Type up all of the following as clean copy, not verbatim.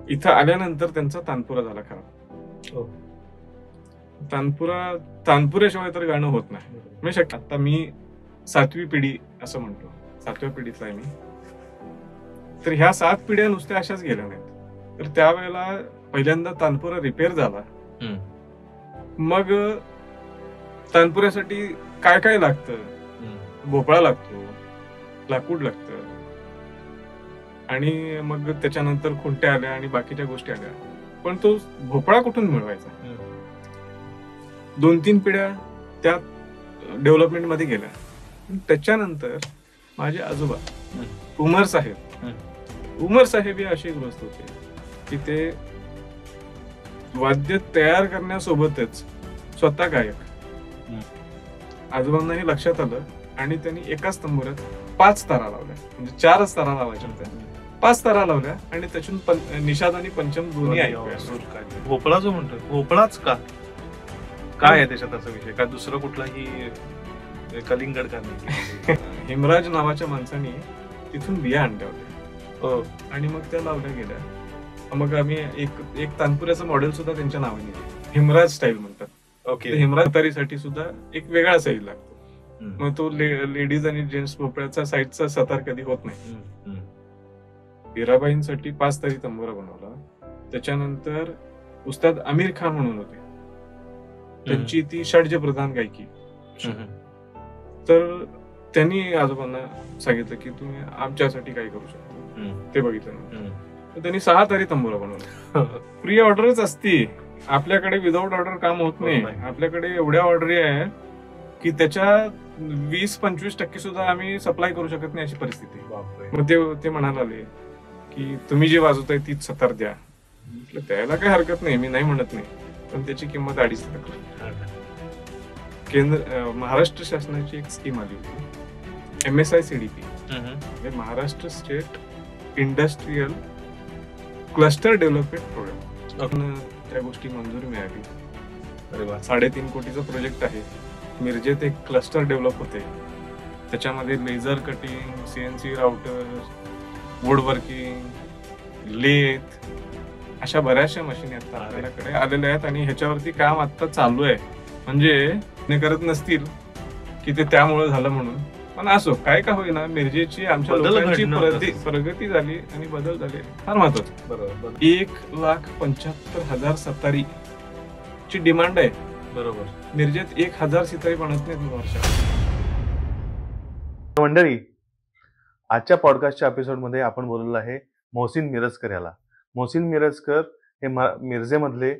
इथं आल्यानंतर त्यांचा तानपुरा झाला खराब. हो. तानपुऱ्याशिवाय तर गाणं होत नाही. म्हणजे आता मी 7वी पिढी असं म्हणतो, 7व्या पिढीतला आहे मी. तर ह्या 7 पिढ्या नुसत्या अशाच गेल्या नाहीत. तर त्यावेळेला पहिल्यांदा तानपुरा रिपेअर झाला. मग तानपुऱ्यासाठी काय काय लागतं? भोपळा लागतो, लाकूड लागतं, आणि मग त्याच्यानंतर खुंट्या आल्या आणि बाकीच्या गोष्टी आल्या. पण तो भोपळा कुठून मिळवायचा? 2-3 पिढ्या त्या डेव्हलपमेंट मध्ये गेल्या. त्याच्यानंतर माझे आजोबा उमर साहेब हे अशी गोष्ट होते की ते वाद्य तयार करण्यासोबतच स्वतः गायक. आजोबांना हे लक्षात आलं आणि त्यांनी एकाच तंबोऱ्यात 5 तारा लावल्या. म्हणजे 4च तारा लावायच्या होत्या, 5 तारा लावल्या आणि त्यातून निषाद आणि पंचम दोन्ही ऐकू. भोपळा जो म्हणतो, भोपळाच का? काय आहे त्याच्यात असा विषय? काय दुसरं कुठलाही कलिंगड का नाही? हिमराज नावाच्या माणसाने तिथून बिया आणल्या होत्या आणि मग त्या लावल्या गेल्या. मग आम्ही एक तानपुऱ्याचं मॉडेल सुद्धा त्यांच्या नावाने हिमराज स्टाईल म्हणतात. ओके. हिमराज तारीसाठी सुद्धा एक वेगळा साईज लागतो. मग तो लेडीज आणि जेंट्स भोपळ्याचा साईजचा सतार कधी होत नाही. हिराबाईंसाठी 5 तारी तंबोरा बनवला. त्याच्यानंतर उस्ताद आमिर खान म्हणून होते, त्यांची ती षड्ज प्रधान गायकी. तर त्यांनी आजोबांना सांगितलं की तुम्ही आमच्यासाठी काय करू शकता ते बघितलं. तर त्यांनी 6 तारी तंबोरा बनवला. प्री ऑर्डरच असती आपल्याकडे, विदाऊट ऑर्डर काम होत नाही. आपल्याकडे एवढ्या ऑर्डरी आहे की त्याच्या 20-25% सुद्धा आम्ही सप्लाय करू शकत नाही अशी परिस्थिती. मग ते म्हणाले की तुम्ही जे वाजवताय तीच सतार द्या. म्हटलं द्यायला काही हरकत नाही, मी नाही म्हणत नाही, पण त्याची किंमत 2.5 लाख. महाराष्ट्र शासनाची एक स्कीम आली होती, MSI CDP, म्हणजे Maharashtra state industrial cluster development programme. त्या गोष्टी मंजुरी मिळाली. 3.5 कोटीचा प्रोजेक्ट आहे. मिरजेत एक क्लस्टर डेव्हलप होते, त्याच्यामध्ये laser cutting, CNC router, wood working, lathe, अशा बऱ्याचशा मशीन आता आपल्याकडे आलेल्या आहेत आणि ह्याच्यावरती काम आता चालू आहे. म्हणजे करत नसतील की ते त्यामुळे झालं म्हणून, पण असो काय का होईना, मिरजेची आमच्या लोकांची प्रगती झाली आणि बदल झाले, फार महत्वाचं. बरोबर. 1,75,000 सतारी ची डिमांड आहे. बरोबर. मिरजेत 1,000 सितारी बनत नाहीत वर्षात. मंडळी, आजच्या पॉडकास्टच्या एपिसोडमध्ये आपण बोललेलो आहे मोहसिन मिरजकर याला. मोहसिन मिरजकर हे मिरजेमधले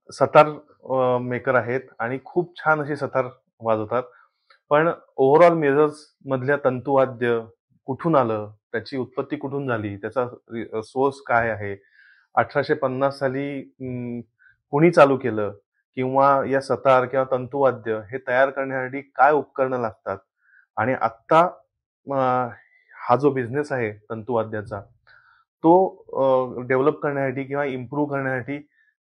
सतार मेकर आहेत आणि खूप छान अशी सतार वाजवतात. पण ओव्हरऑल मिरज मधल्या तंतुवाद्य कुठून आलं, त्याची उत्पत्ती कुठून झाली, त्याचा सोर्स काय आहे, 1850 साली कुणी चालू केलं, किंवा या सतार किंवा तंतुवाद्य हे तयार करण्यासाठी काय उपकरणं लागतात, आणि आत्ता हा जो बिझनेस आहे तंतुवाद्याचा तो डेव्हलप करण्यासाठी किंवा इम्प्रूव्ह करण्यासाठी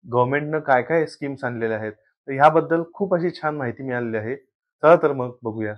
गव्हर्नमेंटनं काय काय स्कीम्स आणलेल्या आहेत, तर ह्याबद्दल खूप अशी छान माहिती मिळालेली आहे. चला तर मग बघूया.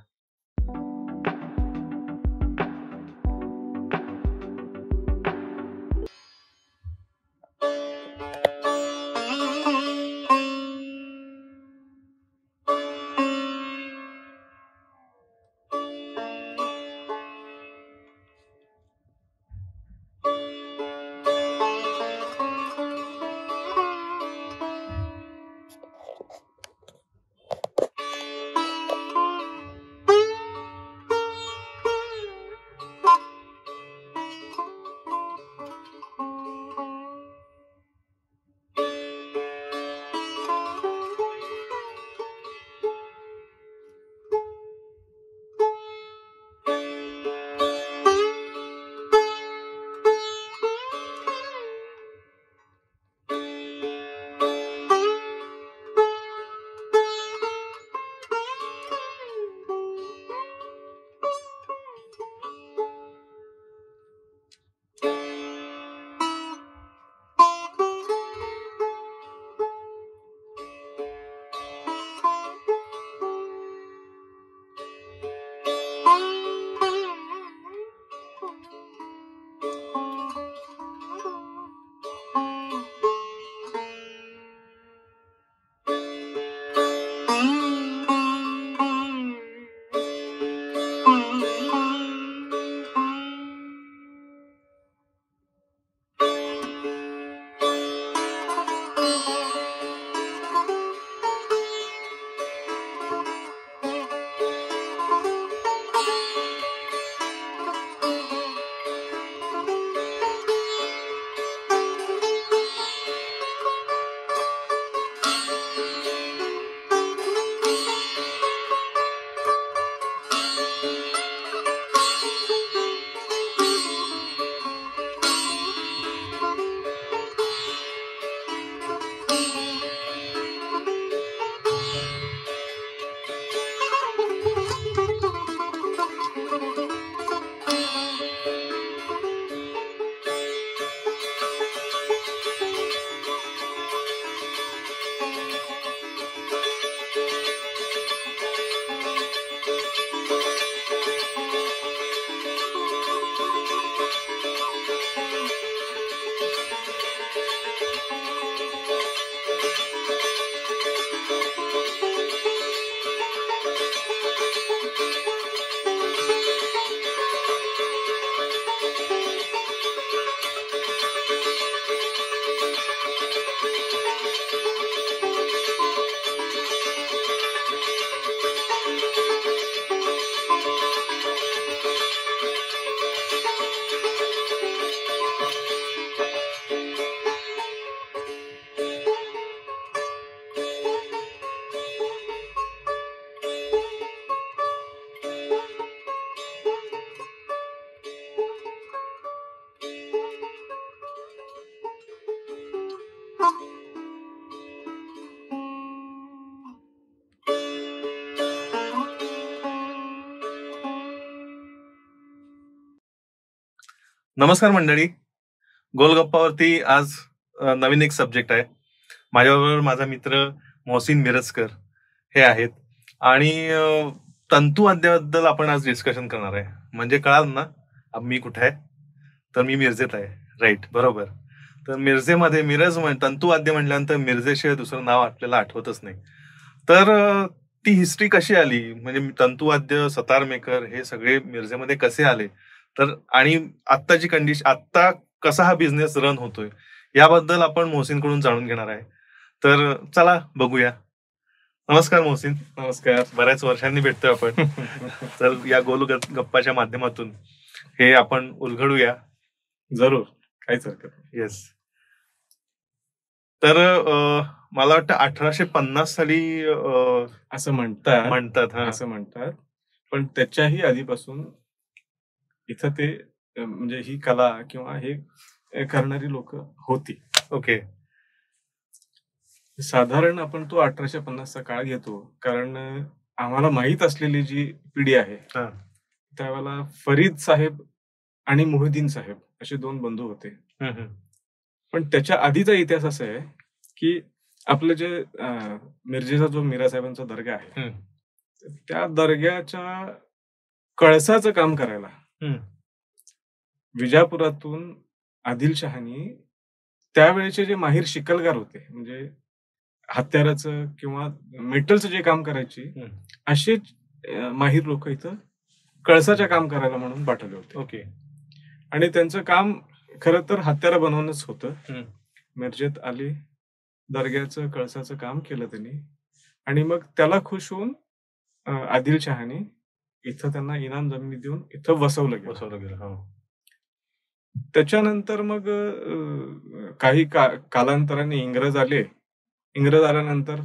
नमस्कार मंडळी, गोलगप्पावरती आज नवीन एक सब्जेक्ट आहे. माझ्याबरोबर माझा मित्र मोहसिन मिरजकर हे आहेत आणि तंतुवाद्याबद्दल आपण आज डिस्कशन करणार आहे. म्हणजे कळाल ना मी कुठे आहे? तर मी मिरजेत आहे. राईट, बरोबर. तर मिरजेमध्ये तंतुवाद्य म्हटल्यानंतर मिरजेशिवाय दुसरं नाव आपल्याला आठवतच नाही. तर ती हिस्ट्री कशी आली, म्हणजे तंतुवाद्य, सतार मेकर हे सगळे मिरजेमध्ये कसे आले, तर आणि आत्ताची कंडिशन, आत्ता कसा हा बिझनेस रन होतोय याबद्दल आपण मोहसिनकडून जाणून घेणार आहे. तर चला बघूया. नमस्कार मोहसिन. नमस्कार. बऱ्याच वर्षांनी भेटतोय आपण. तर या गप्पाच्या माध्यमातून हे आपण उलगडूया. जरूर, काहीच हरकत नाही. येस. तर मला वाटतं 1850 साली असं म्हणतात. हा. असं म्हणतात, पण त्याच्याही आधीपासून इथं ते म्हणजे ही कला किंवा हे करणारी लोक होती. ओके. साधारण आपण तो 1850चा काळ घेतो, कारण आम्हाला माहित असलेली जी पिढी आहे त्यावेळेला फरीद साहेब आणि मोहिद्दीन साहेब असे 2 बंधू होते. पण त्याच्या आधीचा इतिहास असा आहे की आपलं जे मिरजेचा जो मीरा साहेबांचा दर्गा आहे, त्या दर्ग्याच्या कळसाचं काम करायला विजापुरातून आदिलशहानी त्यावेळेचे जे माहीर शिकलगार होते, म्हणजे हत्याराचं किंवा मेटलचं जे काम करायचे असेच माहीर लोक इथं कळसाच्या काम करायला म्हणून पाठवले होते. ओके. आणि त्यांचं काम खरं तर हत्यारं बनवणंच होतं. मिरजेत आले, दर्ग्याचं कळसाचं काम केलं त्यांनी, आणि मग त्याला खुश होऊन आदिलशहाने इथं त्यांना इनाम जमिनी देऊन इथं बसवलं गेलं. त्याच्यानंतर मग काही कालांतराने इंग्रज आल्यानंतर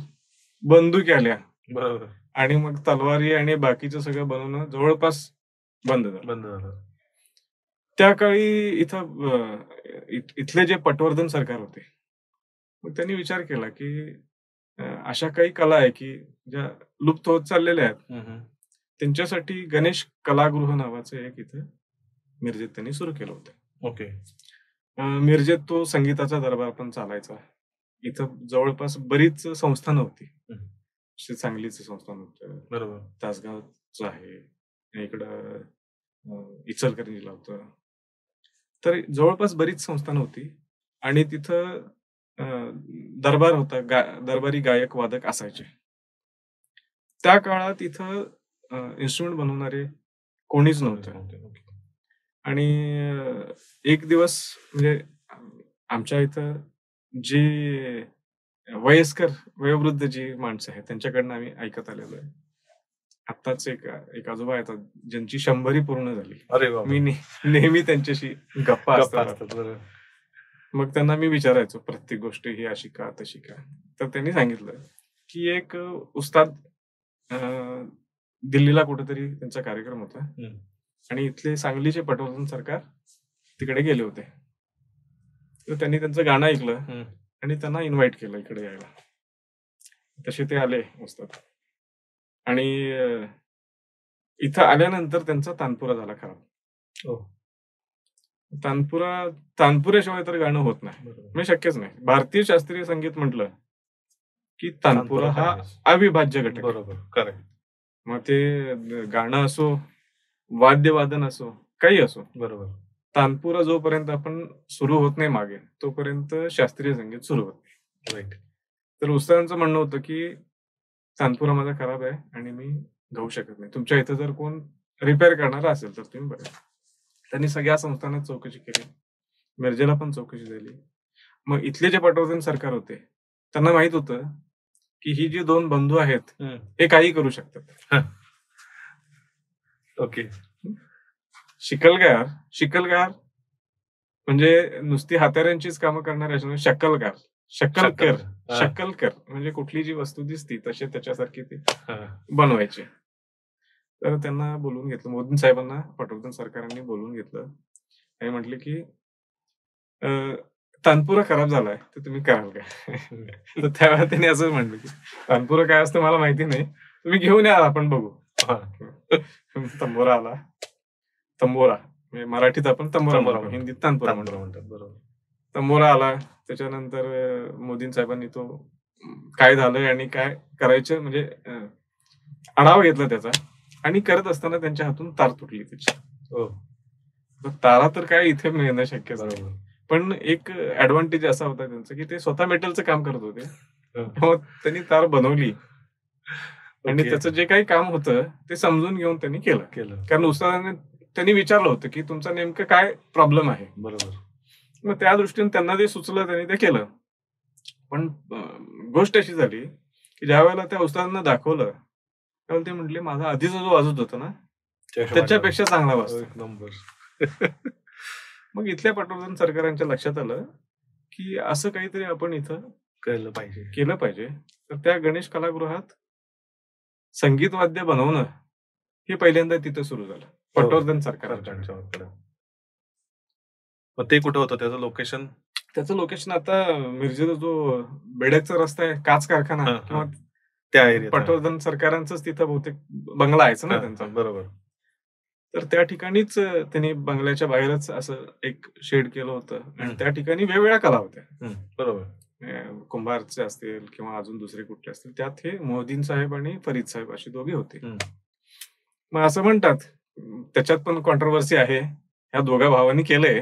बंदुकी आल्या, बरोबर, आणि मग तलवारी आणि बाकीचं सगळं बनवणं जवळपास बंद झालं. त्या काळी इथले जे पटवर्धन सरकार होते, मग त्यांनी विचार केला की अशा काही कला आहे की ज्या लुप्त होत चाललेल्या आहेत, त्यांच्यासाठी गणेश कलागृह नावाचं एक इथं मिरजेत त्यांनी सुरू केलं होतं. ओके. मिरजेत तो संगीताचा दरबार पण चालायचा. इथं जवळपास बरीच संस्थानं होती. सांगलीचं संस्थान होतं, बरोबर, तासगावचं आहे, इकडं इचलकरंजीला होतं. तर जवळपास बरीच संस्थानं होती आणि तिथं दरबार होता, दरबारी गायक वादक असायचे. त्या काळात इथं इन्स्ट्रुमेंट बनवणारे कोणीच नव्हतं. आणि एक दिवस म्हणजे आमच्या इथं जी वयस्कर वयोवृद्ध जी माणसं आहेत त्यांच्याकडनं आम्ही ऐकत आलेलो आहे. आत्ताच एक आजोबा येतात ज्यांची 100 पूर्ण झाली. अरे वा. मी नेहमी त्यांच्याशी गप्पा असतात. मग त्यांना मी विचारायचो प्रत्येक गोष्ट ही अशी का तशी का. तर त्यांनी सांगितलं की एक उस्ताद दिल्लीला कुठेतरी त्यांचा कार्यक्रम होता आणि इथले सांगलीचे पटवर्धन सरकार तिकडे गेले होते. तर त्यांनी त्यांचं गाणं ऐकलं आणि त्यांना इन्व्हाइट केलं इकडे यायला. तसे ते आले उस्ताद, आणि इथं आल्यानंतर त्यांचा तानपुरा झाला खराब. तानपुऱ्याशिवाय तर गाणं होत नाही, म्हणजे शक्यच नाही. भारतीय शास्त्रीय संगीत म्हटलं की तानपुरा हा अविभाज्य घटक. बरोबर, करेक्ट. मग ते गाणं असो, वाद्यवादन असो, काही असो, बरोबर, तानपुरा जोपर्यंत आपण सुरू होत नाही मागे, तोपर्यंत शास्त्रीय संगीत सुरू होत नाही. राईट. तर उस्तादांचं म्हणणं होतं की तानपुरा माझा खराब आहे आणि मी गाऊ शकत नाही, तुमच्या इथं जर कोण रिपेअर करणार असेल तर तुम्ही बघा. त्यांनी सगळ्या संस्थांना चौकशी केली, मिरजेला पण चौकशी झाली. मग इथले जे पटवर्धन सरकार होते त्यांना माहित होतं की ही जी 2 बंधू आहेत हे काही करू शकतात. ओके. शिकलगार म्हणजे नुसती हाताऱ्यांचीच कामं करणारे असं, शक्कलकर म्हणजे कुठली जी वस्तू दिसती तसे त्याच्यासारखी ते बनवायचे. तर त्यांना बोलून घेतलं, मोदी साहेबांना पटवर्धन सरकारांनी बोलून घेतलं आणि म्हटले की तानपुरा खराब झालाय तर तुम्ही कराल काय? तर त्यावेळेला त्यांनी असं म्हणलं की तानपुरा काय असतं मला माहिती नाही, तुम्ही घेऊन या, आपण बघू. तंबोरा आला. तंबोरा म्हणजे मराठीत आपण तंबोरा म्हणतो, हिंदीत तानपुरा म्हणतात. बरोबर. तंबोरा आला. त्याच्यानंतर मोदी साहेबांनी तो काय झालंय आणि काय करायचं म्हणजे आढावा घेतला त्याचा, आणि करत असताना त्यांच्या हातून तार तुटली त्याची. तारा तर काय इथे मिळणं शक्य झालं, पण एक ऍडव्हान्टेज असा होता त्यांचा की ते स्वतः मेटलचं काम करत होते. मग त्यांनी तार बनवली आणि त्याचं जे काही काम होतं ते समजून घेऊन त्यांनी केलं. कारण उस्तादाने त्यांनी विचारलं होतं की तुमचा नेमकं काय प्रॉब्लेम आहे. बरोबर. मग त्या दृष्टीने त्यांना जे सुचलं त्यांनी ते केलं. पण गोष्ट अशी झाली की ज्या वेळेला त्या उस्तादांना दाखवलं त्यावेळेला ते म्हटले माझा आधीचा जो वाजत होता ना त्याच्यापेक्षा चांगला वाजतो. मग इथल्या पटवर्धन सरकारांच्या लक्षात आलं की असं काहीतरी आपण इथं केलं पाहिजे. तर त्या गणेश कलागृहात संगीत वाद्य बनवणं हे पहिल्यांदा तिथं सुरू झालं पटवर्धन सरकारांच्या. मग ते कुठं होतं त्याचं लोकेशन? त्याचं लोकेशन आता मिरजेचा जो बेडकचा रस्ता आहे, काच कारखाना किंवा त्या एरियात पटवर्धन सरकारांचंच तिथं बहुतेक बंगला आहे ना त्यांचा. बरोबर. तर त्या ठिकाणीच त्यांनी बंगल्याच्या बाहेरच असं एक शेड केलं होतं आणि त्या ठिकाणी वेगवेगळ्या कला होत्या. बरोबर. कुंभारचे असतील किंवा अजून दुसरे कुठले असतील, त्यात हे मोहद्दीन साहेब आणि फरीद साहेब अशी दोघे होते. मग असं म्हणतात त्याच्यात पण कॉन्ट्रोवर्सी आहे, ह्या दोघा भावांनी केलंय,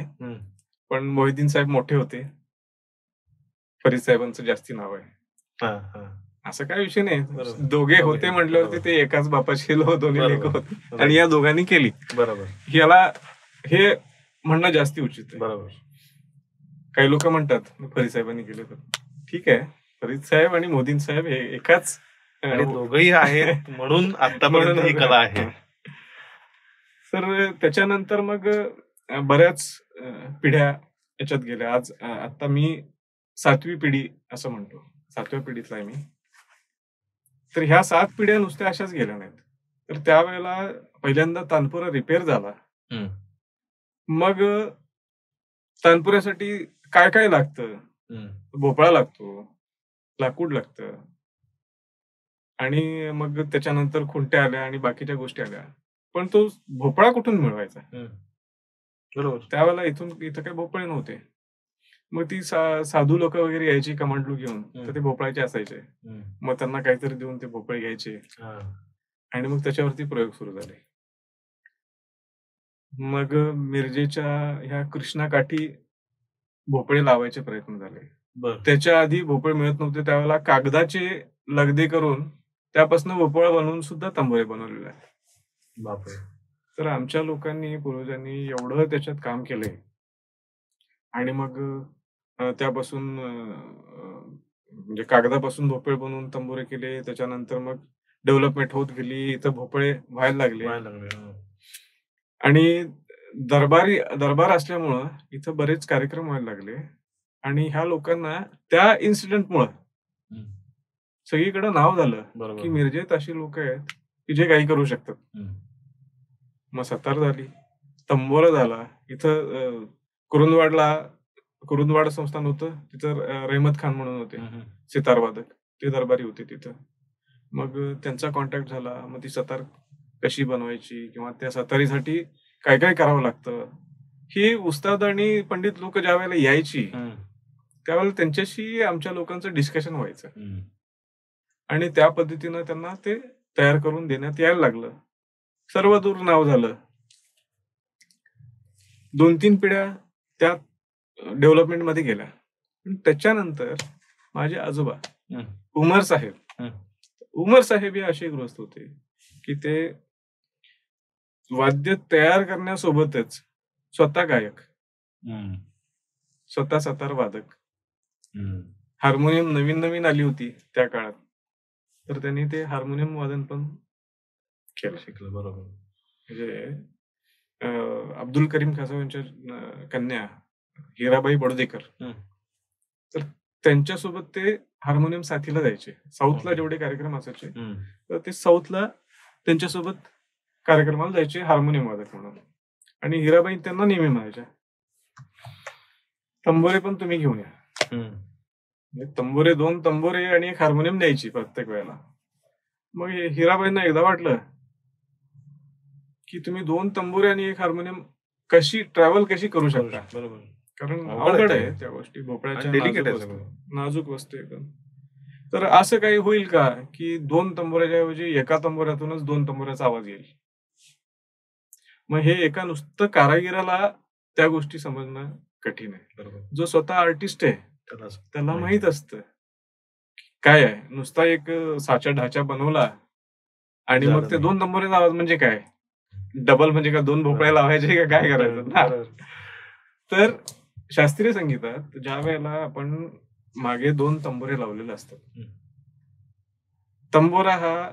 पण मोहिद्दीन साहेब मोठे होते, फरीद साहेबांचं जास्ती नाव आहे. असं काय विषय नाही, दोघे होते म्हटल्यावरती ते एकाच बापाचे दोन्ही लेक होते आणि या दोघांनी केली. बरोबर. याला हे म्हणणं जास्ती उचित आहे. बरोबर. काही लोक म्हणतात फरीद साहेबांनी केलं, तर ठीक आहे, फरीद साहेब आणि मोदीन साहेब हे एकाच दोघही आहेत म्हणून आतापर्यंत ही कला आहे. तर त्याच्यानंतर मग बऱ्याच पिढ्या याच्यात गेल्या. आता मी 7वी पिढी असं म्हणतो, 7व्या पिढीतला आहे मी. तर ह्या 7 पिढ्या नुसत्या अशाच गेल्या नाहीत. तर त्यावेळेला पहिल्यांदा तानपुरा रिपेअर झाला. मग तानपुऱ्यासाठी काय काय लागतं, भोपळा लागतो, लाकूड लागतं, आणि मग त्याच्यानंतर खुंट्या आल्या आणि बाकीच्या गोष्टी आल्या. पण तो भोपळा कुठून मिळवायचा? बरोबर. त्यावेळेला इथं काही भोपळे नव्हते. मग ती साधू लोक वगैरे यायची कमांडलू घेऊन, तर ते भोपळाचे असायचे. मग त्यांना काहीतरी देऊन ते भोपळे घ्यायचे आणि मग त्याच्यावरती प्रयोग सुरू झाले. मग मिरजेच्या ह्या कृष्णाकाठी भोपळे लावायचे प्रयत्न झाले. त्याच्या आधी भोपळे मिळत नव्हते, त्यावेळेला कागदाचे लगदे करून त्यापासून भोपळा बनवून सुद्धा तंबोरे बनवलेले आहे. बापरे. तर आमच्या लोकांनी, पूर्वजांनी एवढं त्याच्यात काम केलंय. आणि मग त्यापासून म्हणजे कागदापासून भोपळे बनवून तंबोरे केले. त्याच्यानंतर मग डेव्हलपमेंट होत गेली, इथं भोपळे व्हायला लागले. आणि दरबार असल्यामुळं इथं बरेच कार्यक्रम व्हायला लागले. आणि ह्या लोकांना त्या इन्सिडेंटमुळं सगळीकडे नाव झालं की मिरजेत अशी लोक आहेत की जे काही करू शकतात. मग सतार झाली, तंबोरा झाला. इथं कुरुंदवाड संस्थान होतं, तिथं रहमत खान म्हणून होते सितारवादक, ते दरबारी होते तिथं. मग त्यांचा कॉन्टॅक्ट झाला. मग ती सतार कशी बनवायची किंवा त्या सतारीसाठी काय काय करावं लागतं, ही उस्ताद आणि पंडित लोक ज्या वेळेला यायची त्यावेळेला त्यांच्याशी आमच्या लोकांचं डिस्कशन व्हायचं आणि त्या पद्धतीनं त्यांना ते तयार करून देण्यात यायला लागलं. सर्व दूर नाव झालं. 2-3 पिढ्या त्या डेव्हलपमेंट मध्ये गेल्या. त्याच्यानंतर माझे आजोबा उमर साहेब हे असे ग्रस्त होते की ते वाद्य तयार करण्यासोबतच स्वतः गायक, स्वतः सतार वादक, हार्मोनियम नवीन आली होती त्या काळात, तर त्यांनी ते हार्मोनियम वादन पण शिकलं. बरोबर. म्हणजे अब्दुल करीम खासा यांच्या कन्या हिराबाई बडोदेकर, तर त्यांच्यासोबत ते हार्मोनियम साथीला जायचे. साऊथला जेवढे कार्यक्रम असायचे तर ते साऊथला त्यांच्यासोबत कार्यक्रमाला जायचे हार्मोनियम वादक म्हणून. आणि हिराबाई त्यांना नेहमी म्हणायच्या तंबोरे पण तुम्ही घेऊन या. तंबोरे 2 तंबोरे आणि 1 हार्मोनियम द्यायची प्रत्येक वेळेला. मग हिराबाईंना एकदा वाटलं की तुम्ही 2 तंबोरे आणि 1 हार्मोनियम कशी ट्रॅव्हल कशी करू शकता. बरोबर. कारण अवघड अवघड आहे आहे त्या गोष्टी. भोपळ्याच्या डेलिकेट आहे नाजूक सगळं. वस्तू. नाजूक वस्तू एकदम. तर असं काही होईल का की 2 तंबोऱ्याच्या ऐवजी एका तंबोऱ्यातूनच 2 तंबोऱ्याचा आवाज येईल. मग हे एका नुसतं कारागिराला त्या गोष्टी समजणं कठीण आहे. बरोबर. जो स्वतः आर्टिस्ट आहे त्याला माहिती. माहित असतं काय आहे. नुसता एक साचा ढाचा बनवला आणि झालं मग ते नाही. 2 तंबोऱ्याचा आवाज म्हणजे काय? डबल म्हणजे का 2 भोपळ्या लावायचे का काय करायचं ना? बरोबर. तर शास्त्रीय संगीतात ज्या वेळेला आपण मागे 2 तंबोरे लावलेले असतात. तंबोरा हा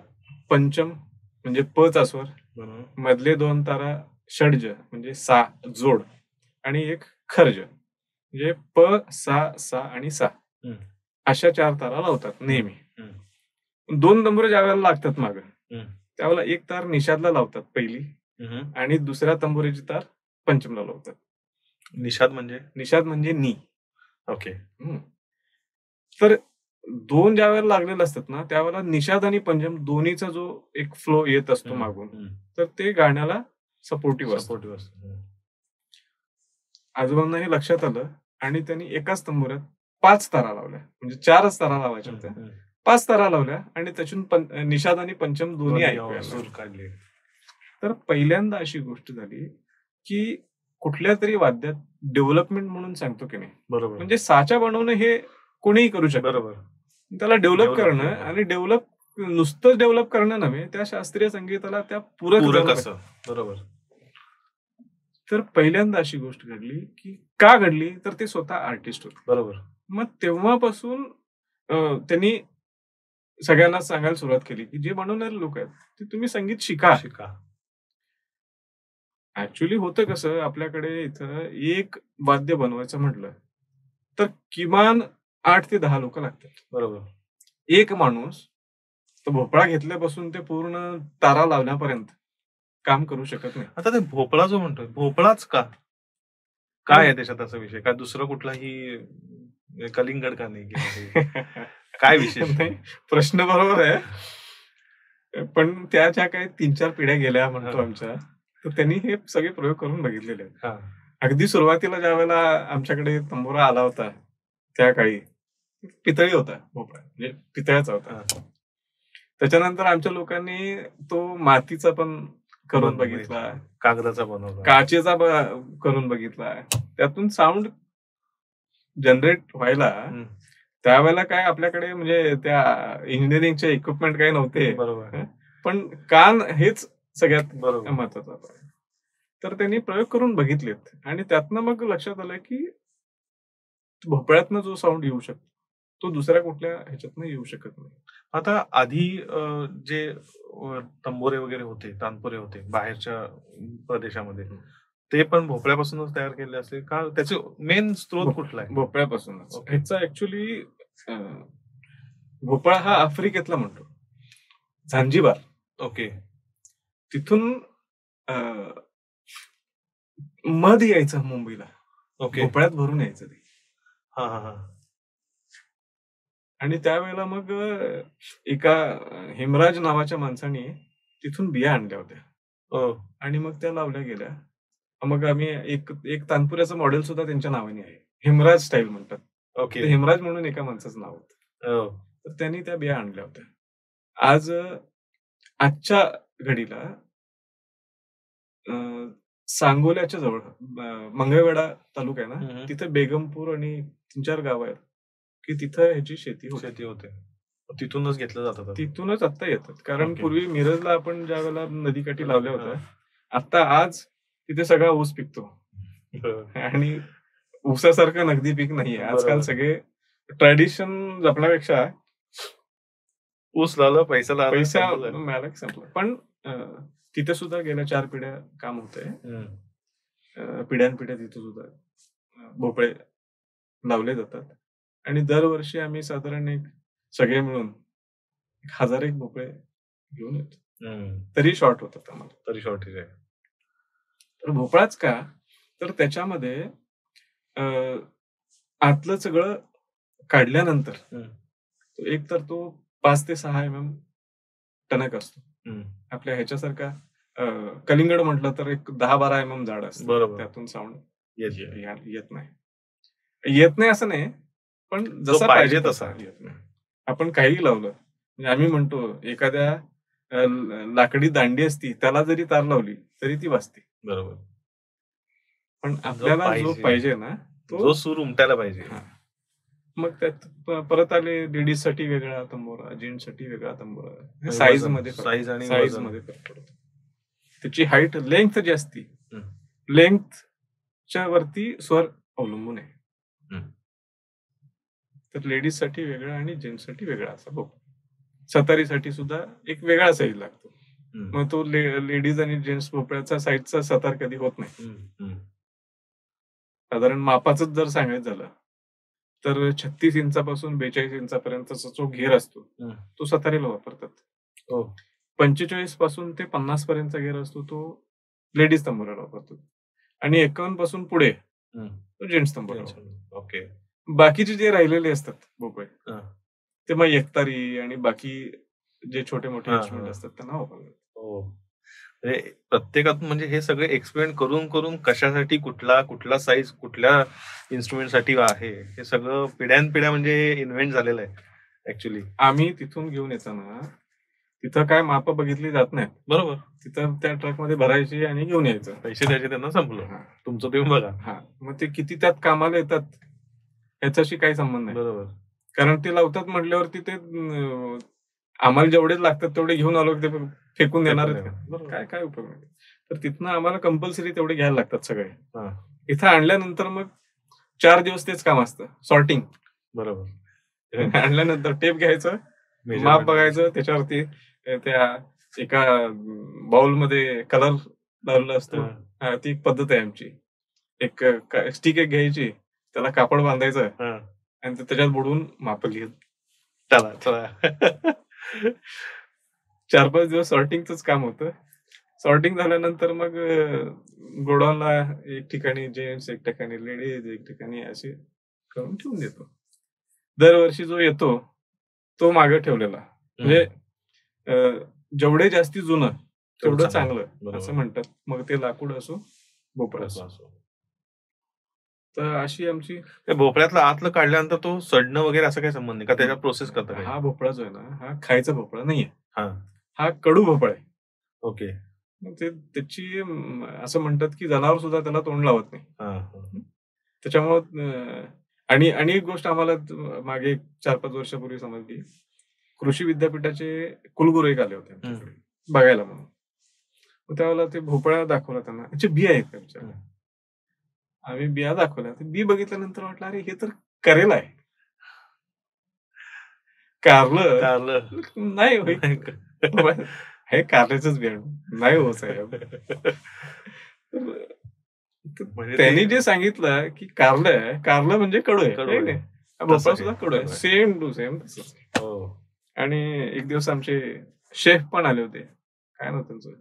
पंचम म्हणजे प चा स्वर, बरोबर. मधले 2 तारा षड्ज म्हणजे सा जोड आणि एक खर्ज म्हणजे प सा सा आणि सा अशा 4 तारा लावतात नेहमी. 2 तंबोरे ज्या वेळेला लागतात माग त्यावेळेला एक तार निषादला लावतात पहिली आणि दुसऱ्या तंबोरीची तार पंचमला लावतात. निषाद म्हणजे नी. ओके. तर 2 ज्या वेळेला लागलेले असतात ना त्यावेळेला निषाद आणि पंचम दोन्हीचा जो एक फ्लो येत असतो मागून तर ते गाण्याला सपोर्टिव्ह असतं. आजोबांना हे लक्षात आलं आणि त्यांनी एकाच तंबोऱ्यात 5 तारा लावल्या. म्हणजे 4च तारा लावायच्या होत्या. 5 तारा लावल्या आणि त्यातून निषाद आणि पंचम दोन्ही ऐकू सूर काढले. तर पहिल्यांदा अशी गोष्ट झाली की कुठल्या तरी वाद्यात डेव्हलपमेंट म्हणून सांगतो की नाही. बरोबर. म्हणजे साचा बनवणं हे कोणीही करू शकतो. बरोबर. त्याला डेव्हलप करणं आणि नुसतं डेव्हलप करणं नव्हे त्या शास्त्रीय संगीताला त्या पूरक असं. बरोबर. तर पहिल्यांदा अशी गोष्ट घडली की का घडली तर ते स्वतः आर्टिस्ट होते. बरोबर. मग तेव्हापासून त्यांनी सगळ्यांना सांगायला सुरुवात केली की जे बनवणारे लोक आहेत ते तुम्ही संगीत शिका. ऍक्च्युली होतं कसं आपल्याकडे इथं एक वाद्य बनवायचं म्हटलं तर किमान 8 ते 10 लोक लागतात. बरोबर. एक माणूस तो भोपळा घेतल्यापासून ते पूर्ण तारा लावण्यापर्यंत काम करू शकत नाही. आता ते भोपळा जो म्हणतोय भोपळाच का काय आहे त्याच्यात असा विषय? काय दुसरं कुठलाही कलिंगड का नाही? काय विशेष? नाही प्रश्न बरोबर आहे पण त्या ज्या काही 3-4 पिढ्या गेल्या म्हणतो आमच्या तर त्यांनी हे सगळे प्रयोग करून बघितलेले आहेत. अगदी सुरुवातीला ज्या वेळेला आमच्याकडे तंबोरा आला होता त्या काळी पितळी होता भोपळा म्हणजे पितळ्याचा होता. त्याच्यानंतर आमच्या लोकांनी तो मातीचा पण करून बघितला, कागदाचा बनवला, काचेचा करून बघितला. त्यातून साऊंड जनरेट व्हायला त्यावेळेला काय आपल्याकडे म्हणजे त्या इंजिनिअरिंगचे इक्विपमेंट काही नव्हते. बरोबर. पण कान हेच सगळ्यात महत्वाचं. तर त्यांनी प्रयोग करून बघितलेत आणि त्यातनं मग लक्षात आलं की भोपळ्यातनं जो साऊंड येऊ शकतो तो दुसऱ्या कुठल्या ह्याच्यातनं येऊ शकत नाही. आता आधी जे तंबोरे वगैरे होते, तानपुरे होते बाहेरच्या प्रदेशामध्ये ते पण भोपळ्यापासूनच तयार केले असते का? त्याचे मेन स्त्रोत कुठला आहे? भोपळ्यापासूनच. ह्याचा ऍक्च्युली भोपळा हा आफ्रिकेतला म्हणतो झांजिबार. ओके. तिथून मध यायचं मुंबईला. ओके. भोपळ्यात भरून यायचं ते. आणि त्यावेळेला मग एका हेमराज नावाच्या माणसाने तिथून बिया आणल्या होत्या आणि मग त्या लावल्या गेल्या. मग आम्ही एक तानपुऱ्याचं मॉडेल सुद्धा त्यांच्या नावाने आहे. हेमराज स्टाईल म्हणतात. ओके. हेमराज म्हणून एका माणसाचं नाव होतं. तर त्यांनी त्या बिया आणल्या होत्या. आजच्या घडीला सांगोल्याच्या जवळ मंगळवेढा तालुका आहे ना तिथे बेगमपूर आणि 3-4 गाव आहेत की तिथं ह्याची शेती होते. तिथूनच घेतलं जातं. तिथूनच आता येतात. कारण पूर्वी मिरजला आपण ज्या वेळेला नदीकाठी लावल्या होत्या आता आज तिथे सगळा ऊस पिकतो आणि ऊसासारखं नगदी पीक नाहीये. आजकाल सगळे ट्रॅडिशन जपण्यापेक्षा ऊस लावला पैसा मिळाला संपला. पण तिथे सुद्धा गेल्या 4 पिढ्या काम होतंय. पिढ्यानपिढ्या तिथे सुद्धा भोपळे लावले जातात आणि दरवर्षी आम्ही साधारण सगळे मिळून 1000 भोपळे घेऊन येतो. तरी शॉर्ट होतात आम्हाला. तरी शॉर्टेज आहे. तर भोपळाच का तर त्याच्यामध्ये आतलं सगळं काढल्यानंतर एक तर तो 5 ते 6 mm टणक असतो. आपल्या ह्याच्यासारखा कलिंगड म्हटलं तर एक 10-12 MM जाड असतं. बरोबर. त्यातून साऊंड Yes. येत नाही असं नाही, पण जसा पाहिजे तसा येत नाही. आपण काही लावलं म्हणजे आम्ही म्हणतो एखाद्या लाकडी दांडी असती त्याला जरी तार लावली तरी ती वाजते. बरोबर. पण आपल्याला जो पाहिजे ना जो सूर उमटायला पाहिजे. मग त्यात परत आले लेडीज साठी वेगळा तंबोरा, जेंट्स साठी वेगळा तंबोरा. साईज मध्ये फरक पडतो. त्याची हाईट लेंथ जी असती लेंथच्या वरती स्वर अवलंबून आहे. तर लेडीज साठी वेगळा आणि जेंट्स साठी वेगळा असा भोपळा. सतारीसाठी सुद्धा एक वेगळा साईज लागतो. मग तो लेडीज आणि जेंट्स भोपळ्याचा साईजचा सतार कधी होत नाही. साधारण मापाच जर सांगायचं झालं तर 36 इंचापासून 42 इंचापर्यंतचा जो घेर असतो तो सतारीला वापरतात. 45 पासून ते 50 पर्यंतचा घेर असतो तो लेडीज तंबोऱ्याला वापरतात आणि 51 पासून पुढे तो जेंट्स तंबोरा. ओके. बाकीचे जे राहिलेले असतात भोपळे ते मग एकतारी आणि बाकी जे छोटे मोठे इन्स्ट्रुमेंट असतात त्यांना वापरतात. प्रत्येकात म्हणजे हे सगळे एक्सपेरिमेंट करून करून कशासाठी कुठला साईज कुठल्या इन्स्ट्रुमेंट साठी आहे हे सगळं पिढ्यानपिढ्या म्हणजे इन्व्हेंट झालेलं आहे ऍक्च्युली. आम्ही तिथून घेऊन येताना तिथं काय माप बघितली जात नाही. बरोबर. तिथं त्या ट्रक मध्ये भरायची आणि घेऊन यायचं. पैसे द्यायचे त्यांना संपलं. तुमचं तुम्ही बघा. मग ते किती त्यात कामाला येतात याच्याशी काही संबंध नाही. बरोबर. कारण ते लावतात म्हटल्यावरती ते आम्हाला जेवढे लागतात तेवढे घेऊन आलो ते फेकून देणार काय उपयोग नाही. तर तिथनं आम्हाला कंपल्सरी तेवढे घ्यायला लागतात सगळे. इथं आणल्यानंतर मग 4 दिवस तेच काम असतं सॉर्टिंग. बरोबर. आणल्यानंतर टेप घ्यायचं, माप बघायचं, त्याच्यावरती त्या एका बाउल मध्ये कलर लावलेला असतो. ती एक पद्धत आहे आमची. एक स्टिक एक घ्यायची, त्याला कापड बांधायचं आणि त्याच्यात बुडवून माप घेत चला 4-5 दिवस सॉर्टिंगच काम होतं. सॉर्टिंग झाल्यानंतर मग गोडाऊनला एक ठिकाणी जेंट्स, एक ठिकाणी लेडीज, एक ठिकाणी असे करून ठेवून देतो. दरवर्षी जो येतो तो मागे ठेवलेला म्हणजे जेवढे जास्ती जुनं तेवढं चांगलं असं म्हणतात. मग ते लाकूड असो भोपळा असो. तर अशी आमची भोपळ्यातलं आतलं काढल्यानंतर तो सडणं वगैरे असं काही संबंध नाही का त्याच्या प्रोसेस करता? हा भोपळा जो आहे ना हा खायचा भोपळा नाहीये. हा कडू भोपळा आहे. ओके. त्याची असं म्हणतात की जनावर सुद्धा त्याला तोंड लावत नाही. त्याच्यामुळं आणि एक गोष्ट आम्हाला मागे 4-5 वर्षापूर्वी समजली. कृषी विद्यापीठाचे कुलगुरू एक आले होते बघायला म्हणून. त्यावेळेला ते भोपळा दाखवला त्यांना. त्याचे बिया आहेत त्यांच्या. आम्ही बिया दाखवल्या. बी बघितल्यानंतर म्हटलं अरे हे तर करेल आहे. कारलं नाही हे कारल्याचंच बियाणं नाही हो साहेब. त्यांनी जे सांगितलं की कारलं म्हणजे कडू आहे. भोपळा सुद्धा कडू आहे. Same to same. आणि एक दिवस आमचे शेफ पण आले होते. काय नाव त्यांचं?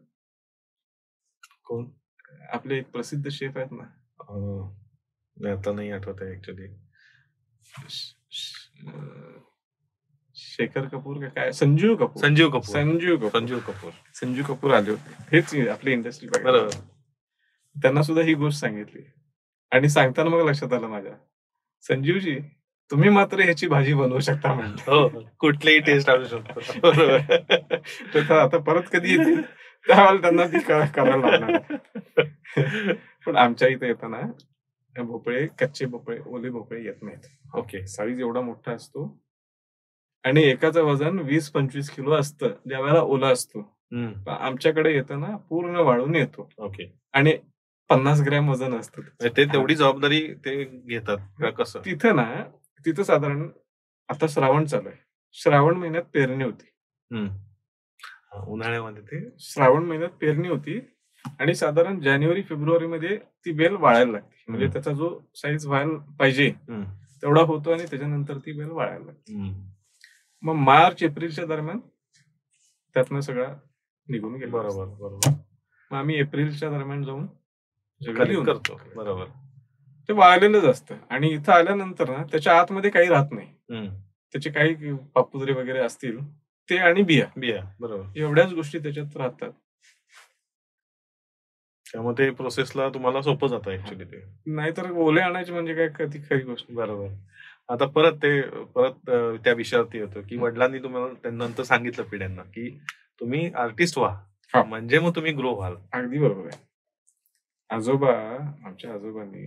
कोण? आपले एक प्रसिद्ध शेफ आहेत ना. आता नाही आठवत आहे ऍक्च्युली. शेखर कपूर का काय? संजीव कपूर आले होते. हेच आपली इंडस्ट्री बघायला. त्यांना सुद्धा ही गोष्ट सांगितली आणि सांगताना मग लक्षात आलं माझ्या, संजीवजी तुम्ही मात्र ह्याची भाजी बनवू शकता म्हणजे. कुठलीही टेस्ट आणू शकतो. तर आता परत कधी येतील त्यावेळेला त्यांना ती करायला लागणार. पण आमच्या इथे येताना भोपळे, कच्चे भोपळे, ओले भोपळे येत नाहीत. ओके. साईज एवढा मोठा असतो आणि एकाचं वजन 20-25 किलो असतं ज्या वेळेला ओला असतो. आमच्याकडे येताना पूर्ण वाळून येतो. ओके. आणि 50 ग्रॅम वजन असतं. ते तेवढी जबाबदारी ते घेतात कसं? तिथं साधारण आता श्रावण चालू आहे. श्रावण महिन्यात पेरणी होती. उन्हाळ्यामध्ये ते श्रावण महिन्यात पेरणी होती आणि साधारण जानेवारी-फेब्रुवारी मध्ये ती बेल वाळायला लागते. म्हणजे त्याचा जो साईज व्हायला पाहिजे तेवढा होतो आणि त्याच्यानंतर ती बेल वाळायला लागते. मग मार्च-एप्रिलच्या दरम्यान त्यातनं सगळा निघून गेला. बरोबर. मग आम्ही एप्रिलच्या दरम्यान जाऊन करतो. बरोबर. ते वाळलेलंच असतं आणि इथं आल्यानंतर ना त्याच्या आतमध्ये काही राहत नाही. त्याचे काही पापुद्रे वगैरे असतील ते आणि बिया बरोबर एवढ्याच गोष्टी त्याच्यात राहतात. त्यामुळे प्रोसेसला तुम्हाला सोपं जातं ऍक्च्युली ते. नाहीतर ओले आणायचे म्हणजे काय कधी खरी गोष्ट. बरोबर. आता परत त्या विषयावरती येतो की वडिलांनी तुम्हाला नंतर सांगितलं पिढ्यांना की तुम्ही आर्टिस्ट व्हा, म्हणजे मग तुम्ही ग्रो व्हाल. अगदी बरोबर आहे. आमच्या आजोबांनी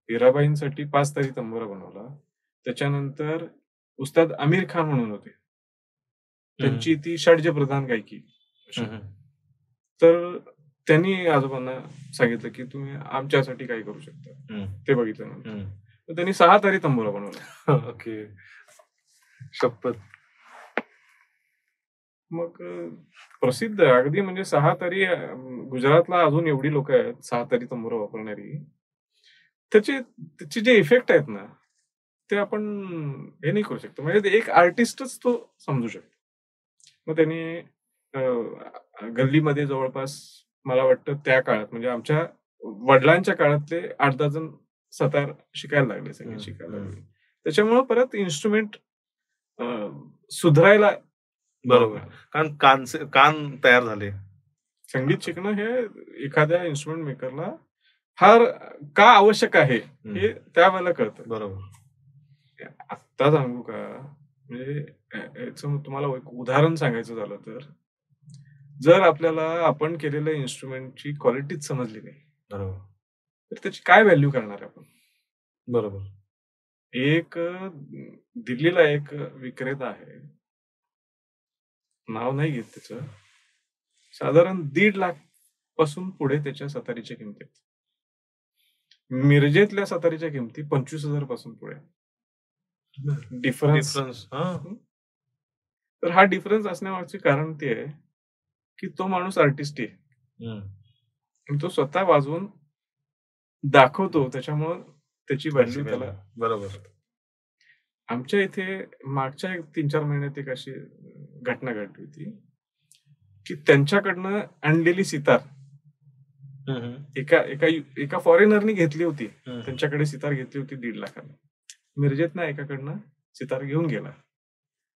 हिराबाईंसाठी 5 तारी तंबोरा बनवला. त्याच्यानंतर उस्ताद आमिर खान म्हणून होते, त्यांची ती षड्ज प्रधान गायकी. तर त्यांनी आजोबांना सांगितलं की तुम्ही आमच्यासाठी काय करू शकता, ते बघितलं. तर त्यांनी 6 तारी तंबोरा बनवला. ओके, शपथ. मग प्रसिद्ध अगदी म्हणजे 6 तारी, गुजरातला अजून एवढी लोक आहेत 6 तारी तंबोरा वापरणारी. त्याचे जे इफेक्ट आहेत ना, ते आपण हे नाही करू शकतो. म्हणजे एक आर्टिस्टच तो समजू शकतो. मग त्यांनी गल्लीमध्ये जवळपास मला वाटतं त्या काळात म्हणजे आमच्या वडिलांच्या काळातले 8-10 जण सतार शिकायला लागले, संगीत शिकायला लागले. त्याच्यामुळे परत इन्स्ट्रुमेंट सुधारायला. बरोबर, कारण कान तयार झाले. संगीत शिकणं हे एखाद्या इन्स्ट्रुमेंट मेकरला फार का आवश्यक आहे हे त्यावेळेला कळतं. बरोबर. आत्ता सांगू का, म्हणजे याचं तुम्हाला एक उदाहरण सांगायचं झालं तर, जर आपल्याला आपण केलेल्या इन्स्ट्रुमेंटची क्वालिटीच समजली नाही, बरोबर, तर त्याची काय व्हॅल्यू करणार आपण. बरोबर. एक दिल्लीला एक विक्रेता आहे, नाव नाही घेत त्याचं, साधारण 1.5 लाख पासून पुढे त्याच्या सतारीच्या किमती आहेत. मिरजेतल्या सतारीच्या किमती 25,000 पासून पुढे. डिफरन्स. तर हा डिफरन्स असण्यामागचे कारण ते आहे की तो माणूस आर्टिस्ट आहे, तो स्वतः वाजवून दाखवतो, त्याच्यामुळं त्याची व्हॅल्यू त्याला. बरोबर. आमच्या इथे मागच्या 3-4 महिन्यात एक अशी घटना घडली होती की त्यांच्याकडनं आणलेली सितार एका फॉरेनरनी घेतली होती. त्यांच्याकडे सितार घेतली होती 1.5 लाखाला. मिरजेतनं एकाकडनं सितार घेऊन गेला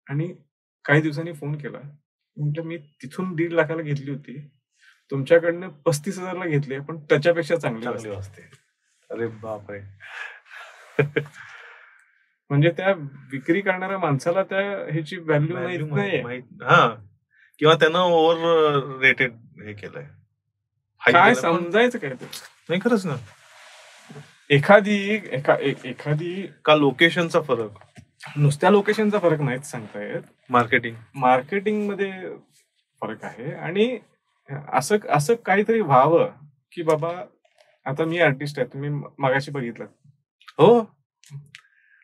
आणि काही दिवसांनी फोन केला, म्हटलं मी तिथून 1.5 लाखाला घेतली होती, तुमच्याकडनं 35,000ला घेतली, पण त्याच्यापेक्षा चांगली वाजते. अरे बापरे. म्हणजे त्या विक्री करणाऱ्या माणसाला त्या ह्याची व्हॅल्यू नाही, किंवा त्यानं ओव्हर रेटेड हे केलंय. काय समजायचं काय ते. नाही, खरंच ना. एखादी का लोकेशनचा फरक, नुसत्या लोकेशनचा फरक नाहीच सांगता येत, मार्केटिंग मध्ये फरक आहे. आणि असं काहीतरी व्हावं की बाबा आता मी आर्टिस्ट आहे, तुम्ही मगाशी बघितलं. हो,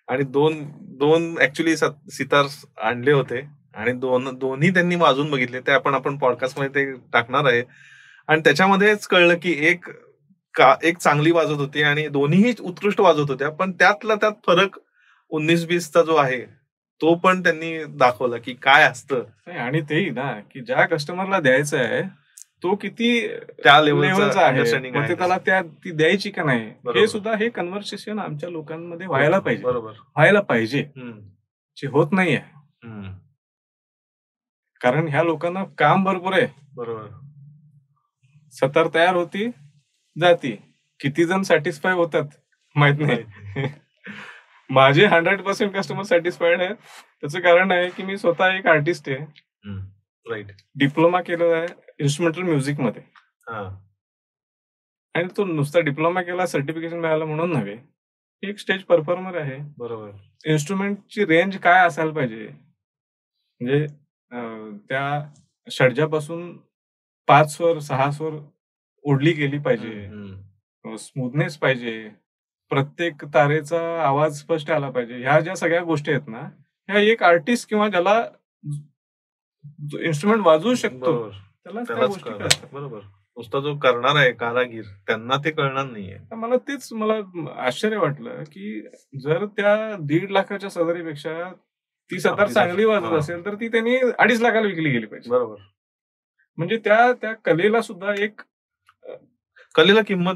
आणि दोन ऍक्च्युली सितार आणले होते आणि दोन्ही त्यांनी वाजून बघितले. ते आपण पॉडकास्ट मध्ये ते टाकणार आहे. आणि त्याच्यामध्येच कळलं की एक चांगली वाजवत होती आणि दोन्हीही उत्कृष्ट वाजवत होत्या, पण त्यातला त्यात फरक 19-20चा जो आहे तो पण त्यांनी दाखवला की काय असतं. आणि तेही ना की ज्या कस्टमरला द्यायचं आहे तो किती त्या लेवलचा आहे, मग ते त्याला ती द्यायची का नाही, हे सुद्धा हे कन्व्हर्सेशन आमच्या लोकांमध्ये व्हायला पाहिजे. बरोबर, व्हायला पाहिजे, जे होत नाहीये. कारण ह्या लोकांना काम भरपूर आहे. बरोबर. सतार तयार होती जाती, किती जण सॅटिस्फाय होतात माहित नाही. माझे 100% कस्टमर सॅटिस्फाईड आहेत. त्याचं कारण आहे की मी स्वतः एक आर्टिस्ट आहे. राईट. डिप्लोमा केलेला आहे इन्स्ट्रुमेंटल म्युझिक मध्ये. आणि तो नुसता डिप्लोमा केला सर्टिफिकेशन मिळालं म्हणून नव्हे, एक स्टेज परफॉर्मर आहे. बरोबर. इन्स्ट्रुमेंटची रेंज काय असायला पाहिजे, म्हणजे त्या षड्जापासून 5 स्वर 6 स्वर ओढली गेली पाहिजे, स्मूथनेस पाहिजे, प्रत्येक तारेचा आवाज स्पष्ट आला पाहिजे. ह्या ज्या सगळ्या गोष्टी आहेत ना, ह्या एक आर्टिस्ट किंवा ज्याला इन्स्ट्रुमेंट वाजवू शकतो त्याला त्या गोष्टी कळतात. बरोबर. नुसता जो करणार आहे कारागीर, त्यांना ते कळणार नाहीये. मला आश्चर्य वाटलं की जर त्या 1.5 लाखाच्या सदरीपेक्षा ती सतार चांगली वाजत असेल तर ती त्यांनी 2.5 लाखाला विकली गेली पाहिजे. बरोबर. म्हणजे त्या कलेला सुद्धा एक कलेला किंमत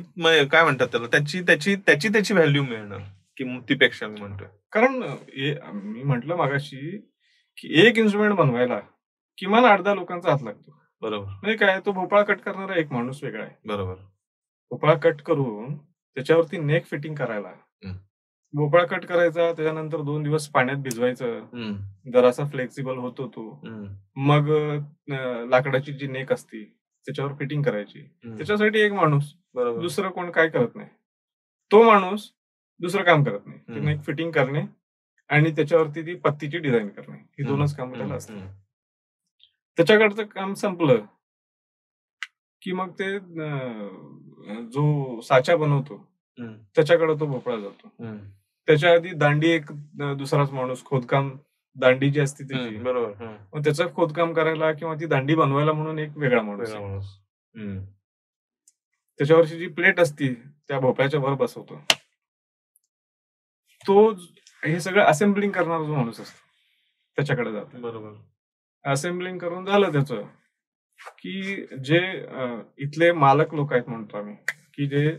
काय म्हणतात त्याला, त्याची व्हॅल्यू मिळणं किंमतीपेक्षा मी म्हणतोय. कारण मी म्हंटल मागाशी की एक इन्स्ट्रुमेंट बनवायला किमान 8-10 लोकांचा हात लागतो. बरोबर. म्हणजे काय, तो भोपळा कट करणारा एक माणूस वेगळा आहे. बरोबर. भोपळा कट करून त्याच्यावरती नेक फिटिंग करायला. भोपळा कट करायचा, त्याच्यानंतर 2 दिवस पाण्यात भिजवायचं, जरासा फ्लेक्सिबल होतो तो. मग लाकडाची जी नेक असती त्याच्यावर फिटिंग करायची. त्याच्यासाठी एक माणूस, दुसरं कोण काय करत नाही. तो माणूस दुसरं काम करत नाही. ती नेक फिटिंग करणे आणि त्याच्यावरती ती पत्तीची डिझाईन करणे, ही 2च काम त्याला असतात. त्याच्याकडचं काम संपलं की मग ते जो साचा बनवतो त्याच्याकडे तो भोपळा जातो. त्याच्या आधी दांडी एक दुसराच माणूस खोदकाम, दांडी जी असते त्याची, बरोबर. मग त्याचं खोदकाम करायला किंवा ती दांडी बनवायला म्हणून एक वेगळा माणूस. त्याच्यावरची जी प्लेट असती त्या भोपळ्याच्या वर बसवतो. तो हे सगळं असेंब्लिंग करणारा जो माणूस असतो त्याच्याकडे जातो. बरोबर. असेंब्लिंग करून झालं त्याचं की जे इथले मालक लोक आहेत म्हणतो आम्ही, की जे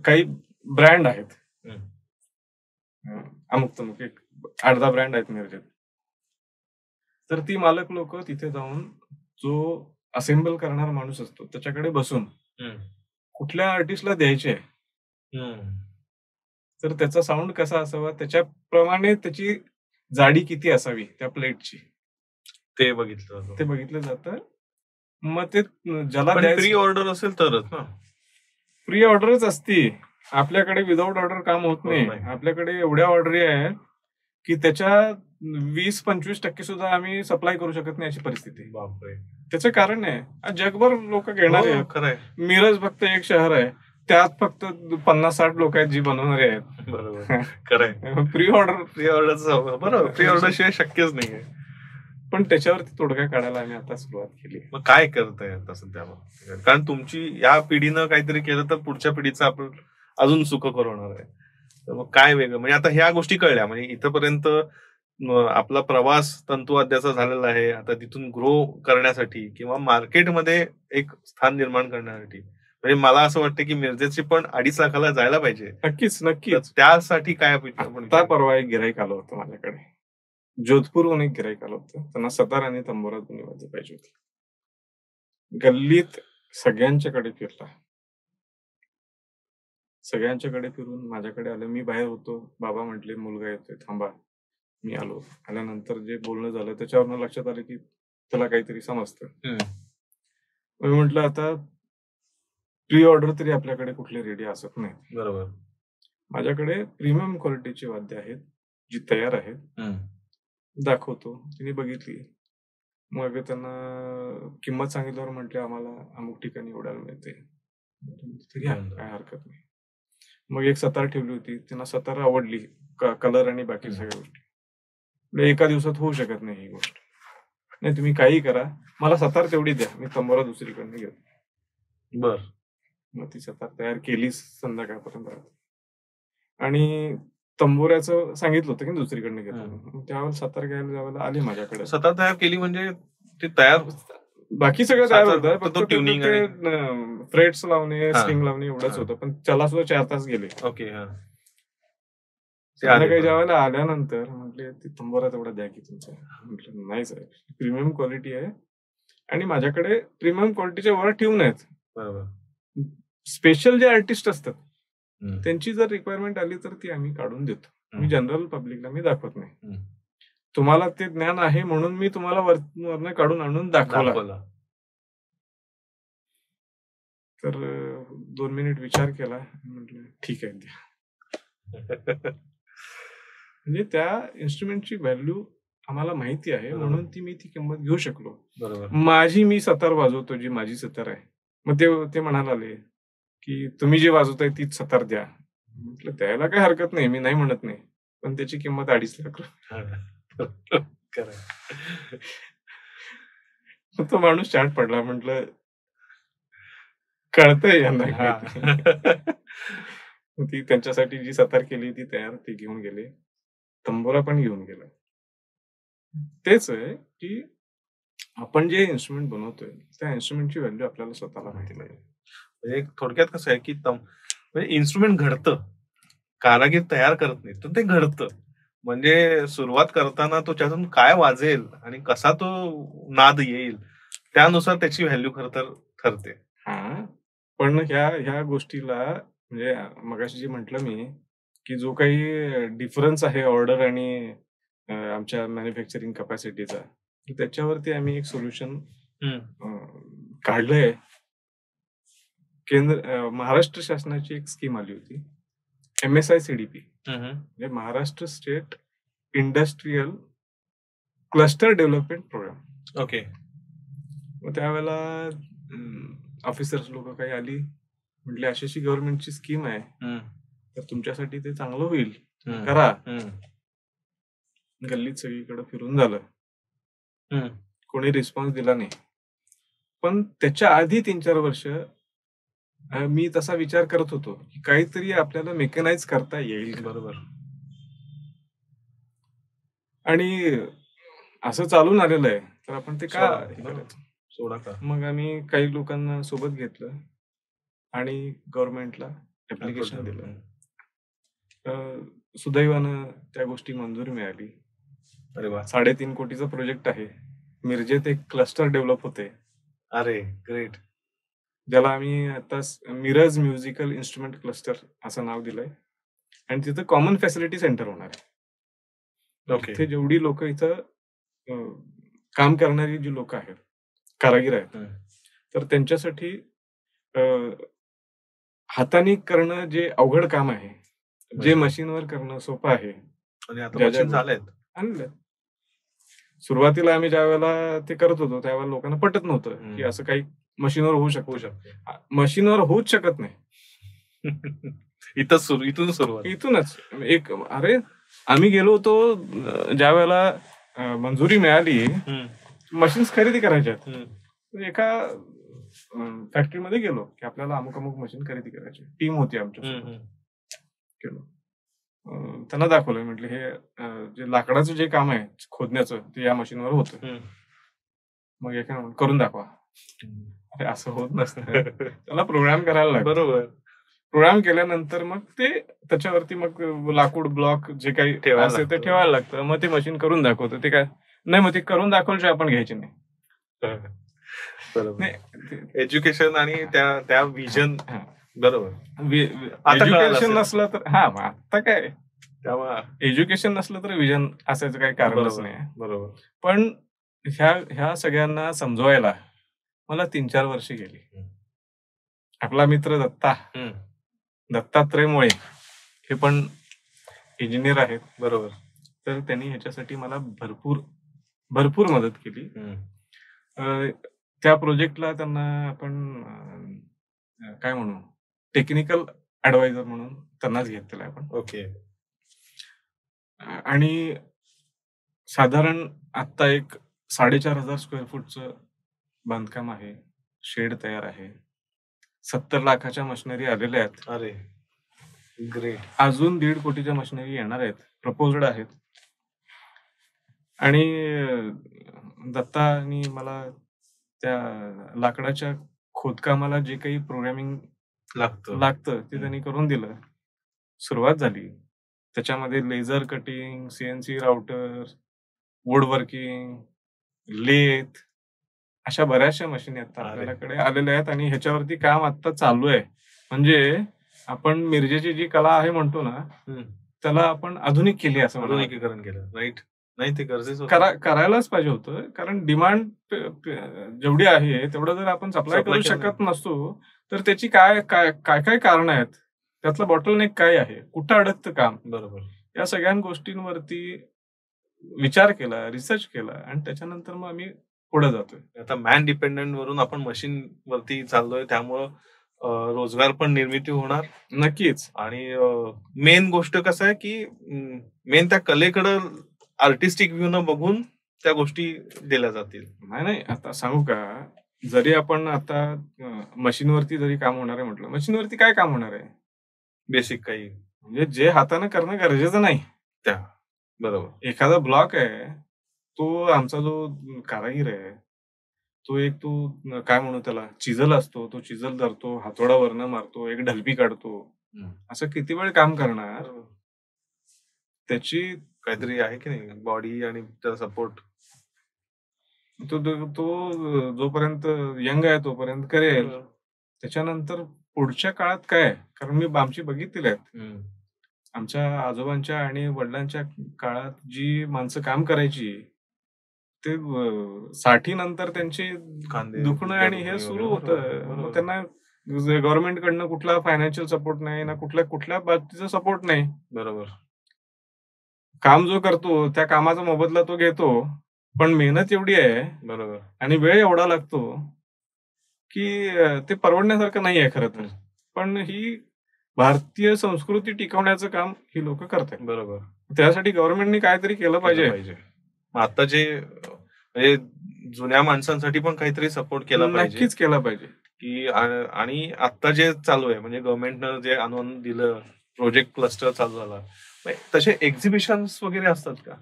काही ब्रँड आहेत, अमुक तमुक एक 8-10 ब्रँड आहेत मिरजेत, तर ती मालक लोक तिथे जाऊन जो असेंबल करणारा माणूस असतो त्याच्याकडे बसून कुठल्या आर्टिस्टला द्यायचे, तर त्याचा साऊंड कसा असावा, त्याच्याप्रमाणे त्याची जाडी किती असावी त्या प्लेटची, ते बघितलं जातं. मग ते ज्याला प्री ऑर्डर असेल तरच ना. प्री ऑर्डरच असती. आपल्याकडे विदाऊट ऑर्डर काम होत नाही. आपल्याकडे एवढ्या ऑर्डरी आहेत की त्याच्या 20-25% सुद्धा आम्ही सप्लाय करू शकत नाही अशी परिस्थिती. बापरे. त्याचं कारण आहे जगभर लोक घेणार आहेत. खरंय. मिरज फक्त एक शहर आहे, त्यात फक्त 50-60 लोक आहेत जी बनवणारे आहेत. बरोबर. खरंय. प्री ऑर्डर बरोबर, प्री ऑर्डर शिवाय शक्यच नाहीये. पण त्याच्यावरती तोडगा काढायला आम्ही आता सुरुवात केली. मग काय करताय आता सध्या? कारण तुमची या पिढीनं काहीतरी केलं तर पुढच्या पिढीचं आपण अजून सुखकर होणार आहे. तर मग काय वेगळं, म्हणजे आता ह्या गोष्टी कळल्या, म्हणजे इथपर्यंत आपला प्रवास तंतुवाद्याचा झालेला आहे. आता तिथून ग्रो करण्यासाठी किंवा मार्केटमध्ये एक स्थान निर्माण करण्यासाठी, म्हणजे मला असं वाटतं की मिरजेची पण 2.5 लाखाला जायला पाहिजे. नक्कीच. त्यासाठी काय परवा एक गिऱ्हाईक आलं होतं माझ्याकडे, जोधपूरहून एक गिऱ्हाईक आलं होतं. त्यांना सतार आणि तंबोरा दोन्ही वाजले पाहिजे होती. गल्लीत सगळ्यांच्याकडे फिरला, सगळ्यांच्याकडे फिरून माझ्याकडे आलं. मी बाहेर होतो, बाबा म्हटले मुलगा येतोय थांबा. मी आलो. आल्यानंतर जे बोलणं झालं त्याच्यावरनं लक्षात आलं की त्याला काहीतरी समजतं. मी म्हटलं आता प्री ऑर्डर तरी आपल्याकडे कुठले रेडी असत नाही. बरोबर. माझ्याकडे प्रीमियम क्वालिटीची वाद्य आहेत जी तयार आहेत, दाखवतो. तिने बघितली, मग त्यांना किंमत सांगितल्यावर म्हटले आम्हाला अमुक ठिकाणी एवढ्याला मिळते, काय हरकत नाही. मग एक सतार ठेवली होती, त्यांना सतार आवडली, कलर आणि बाकी सगळ्या गोष्टी. एका दिवसात होऊ शकत नाही ही गोष्ट. नाही तुम्ही काही करा, मला सतार तेवढी द्या, मी तंबोरा दुसरीकडनं घेतो. बर. मग ती सतार तयार केली संध्याकाळपर्यंत, आणि तंबोऱ्याचं सांगितलं होतं की दुसरीकडनं घेतो. त्यावेळेला सतार घ्यायला ज्यावेळेला आली माझ्याकडे, सतार तयार केली म्हणजे ते तयार, बाकी सगळं तयार होतं, फक्त ट्युनिंग, फ्रेट्स लावणे, स्ट्रिंग लावणे एवढंच होतं. पण त्याला सुद्धा 4 तास गेले. ओके. काही ज्यावेळेला आल्यानंतर म्हटले ती तंबोरा तेवढा द्या की तुमचा. म्हटलं नाही साहेब, प्रीमियम क्वालिटी आहे आणि माझ्याकडे प्रीमियम क्वालिटीच्या वर ठेवून आहेत. बरोबर. स्पेशल जे आर्टिस्ट असतात त्यांची जर रिक्वायरमेंट आली तर ती आम्ही काढून देतो. मी जनरल पब्लिकला मी दाखवत नाही. तुम्हाला ते ज्ञान आहे म्हणून मी तुम्हाला वरनं काढून आणून दाखवला. तर 2 मिनिट विचार केला, म्हटलं ठीक आहे द्या. म्हणजे त्या इन्स्ट्रुमेंटची व्हॅल्यू आम्हाला माहिती आहे म्हणून मी ती किंमत घेऊ शकलो. माझी मी सतार वाजवतो, जी माझी सतार आहे. मग ते म्हणाले की तुम्ही जे वाजवताय तीच सतार द्या. म्हटलं द्यायला काही हरकत नाही, मी नाही म्हणत नाही, पण त्याची किंमत 2.5 लाख रुपये. तो माणूस चाट पडला. म्हटलं कळतंय यांना. ती त्यांच्यासाठी जी सतार केली ती तयार, ती घेऊन गेले. तंबोरा पण घेऊन गेला. तेच आहे की आपण जे इन्स्ट्रुमेंट बनवतोय त्या इन्स्ट्रुमेंटची व्हॅल्यू आपल्याला स्वतःला माहिती नाही. म्हणजे थोडक्यात कसं आहे की म्हणजे इन्स्ट्रुमेंट घडतं, कारागीर तयार करत नाही, तर ते घडतं. म्हणजे सुरुवात करताना तो त्यातून काय वाजेल आणि कसा तो नाद येईल त्यानुसार त्याची व्हॅल्यू खरं तर ठरते. पण ह्या गोष्टीला म्हणजे मगाशी जे म्हटलं मी, की जो काही डिफरन्स आहे ऑर्डर आणि आमच्या मॅन्युफॅक्चरिंग कॅपॅसिटीचा, तर त्याच्यावरती आम्ही एक सोल्युशन काढलंय. महाराष्ट्र शासनाची एक स्कीम आली होती, MSICDP, म्हणजे Maharashtra state industrial cluster development programme. Okay. मग त्यावेळेला ऑफिसर्स लोक काही आली, म्हटले अशी गव्हर्नमेंटची स्कीम आहे, तर तुमच्यासाठी ते चांगलं होईल, करा. गल्लीत सगळीकडे फिरून झालं, कोणी रिस्पॉन्स दिला नाही. पण त्याच्या आधी 3-4 वर्ष मी तसा विचार करत होतो की काहीतरी आपल्याला मेकनाइज करता येईल. बरोबर. आणि असं चालून आलेलं आहे, तर आपण ते का सोडा का. मग आम्ही काही लोकांना सोबत घेतलं आणि गव्हर्नमेंटला ऍप्लिकेशन दिलं. सुदैवानं त्या गोष्टी मंजुरी मिळाली. अरे वा. 3.5 कोटीचा प्रोजेक्ट आहे. मिरजेत एक क्लस्टर डेव्हलप होते. अरे ग्रेट. ज्याला आम्ही आता मिरज म्युझिकल इन्स्ट्रुमेंट क्लस्टर असं नाव दिलंय. आणि तिथं कॉमन फॅसिलिटी सेंटर होणार आहे. ओके. जेवढी लोक इथं काम करणारी जी लोक आहेत, कारागीर आहेत, तर त्यांच्यासाठी हाताने करणं जे अवघड काम आहे, जे मशीनवर करणं सोपं आहे. आणि आता मशीन झालेत. आणलं. सुरुवातीला आम्ही ज्या वेळेला ते करत होतो त्यावेळेला लोकांना पटत नव्हतं की असं काही मशीनवर होऊ शकतं. मशीनवर होऊच शकत नाही. इथूनच एक अरे आम्ही गेलो होतो ज्या वेळेला मंजुरी मिळाली, मशीन्स खरेदी करायच्या. एका फॅक्टरीमध्ये गेलो की आपल्याला अमुक मशीन खरेदी करायची, टीम होती आमच्या. गेलो, त्यांना दाखवलं, म्हटलं हे जे लाकडाचं जे काम आहे खोदण्याचं ते या मशीनवर होतं. मग एका करून दाखवा. अरे असं होत नसतं, त्याला प्रोग्राम करायला लागतो. बरोबर. प्रोग्राम केल्यानंतर मग ते त्याच्यावरती मग लाकूड ब्लॉक जे काही असेल ते ठेवायला लागतं. मग ते मशीन करून दाखवतं. ते काय नाही, मग ते करून दाखवल्याशिवाय आपण घ्यायचे नाही. बरोबर. एज्युकेशन आणि त्या विजन. बरोबर. एज्युकेशन नसलं तर आता काय, एज्युकेशन नसलं तर विजन असायचं काही कारणच नाही. बरोबर. पण ह्या सगळ्यांना समजवायला मला 3-4 वर्ष गेली. आपला मित्र दत्तात्रय मुळे हे पण इंजिनियर आहेत. बरोबर. तर त्यांनी ह्याच्यासाठी मला भरपूर मदत केली. त्या प्रोजेक्टला त्यांना आपण काय म्हणू, टेक्निकल ऍडवायझर म्हणून त्यांनाच घेतलेला आपण. ओके. आणि साधारण आता एक 4,500 स्क्वेअर फूटचं बांधकाम आहे, शेड तयार आहे, 70 लाखाच्या मशिनरी आलेल्या आहेत. अरे ग्रेट. अजून 1.5 कोटीच्या मशिनरी येणार आहेत, प्रपोज्ड आहेत. आणि दत्तानी मला त्या लाकडाच्या खोदकामाला जे काही प्रोग्रामिंग लागतं ते त्यांनी करून दिलं. सुरुवात झाली. त्याच्यामध्ये laser cutting, CNC router, wood working, lathe, अशा बऱ्याचशा मशीन आता आपल्याकडे आलेल्या आहेत. आणि ह्याच्यावरती काम आता चालू आहे. म्हणजे आपण मिरजेची जी कला आहे म्हणतो ना, त्याला आपण आधुनिक केली, असं आधुनिकीकरण केलं. राईट. नाही, ते गरजेचं करायलाच पाहिजे होतं. कारण डिमांड जेवढी आहे तेवढं जर आपण सप्लाय करू शकत नसतो तर त्याची काय कारण आहेत, त्यातलं बॉटलनेक काय आहे, कुठं अडकतं काम. बरोबर. या सगळ्या गोष्टींवरती विचार केला, रिसर्च केला आणि त्याच्यानंतर मग आम्ही पुढे जातोय. आता मॅन डिपेंडंट वरून आपण मशीन वरती चाललोय, त्यामुळं रोजगार पण निर्मिती होणार. नक्कीच. आणि मेन गोष्ट कसं आहे की मेन त्या कलेकडं आर्टिस्टिक व्ह्यू न बघून त्या गोष्टी दिल्या जातील. नाही, आता सांगू का, जरी आपण आता मशीनवरती जरी काम होणार आहे म्हटलं, मशीनवरती काय काम होणार आहे, बेसिक काही, म्हणजे जे हाताने करणं गरजेचं नाही. त्या बरोबर. एखादा ब्लॉक आहे, तो आमचा जो कारागीर आहे, तो काय म्हणू त्याला, चिजल असतो, तो चिजल धरतो, हातोडा वरनं मारतो, एक ढलपी काढतो, असं किती वेळ काम करणार. त्याची काहीतरी आहे की नाही बॉडी आणि त्याचा सपोर्ट. तो जोपर्यंत यंग आहे तोपर्यंत करेल, त्याच्यानंतर पुढच्या काळात काय आहे, कारण मी आमची बघितलेली आहेत. आमच्या आजोबांच्या आणि वडिलांच्या काळात जी माणसं काम करायची ते 60 नंतर त्यांची दुखणं आणि हे सुरू होतं. मग त्यांना गव्हर्नमेंट कडनं कुठला फायनान्शियल सपोर्ट नाही ना कुठल्या बाबतीचा सपोर्ट नाही. बरोबर. काम जो करतो त्या कामाचा मोबदला तो घेतो, पण मेहनत एवढी आहे बरोबर आणि वेळ एवढा लागतो की ते परवडण्यासारखं नाही आहे खरं तर. पण ही भारतीय संस्कृती टिकवण्याचं काम ही लोक करतात. बरोबर. त्यासाठी गव्हर्नमेंटने काहीतरी केलं पाहिजे. आता जे म्हणजे जुन्या माणसांसाठी पण काहीतरी सपोर्ट केला पाहिजे. नक्कीच केला पाहिजे की आणि आता जे चालू आहे म्हणजे गव्हर्नमेंटनं जे अनुदान दिलं, प्रोजेक्ट क्लस्टर चालू झाला, तसे एक्झिबिशन वगैरे असतात का?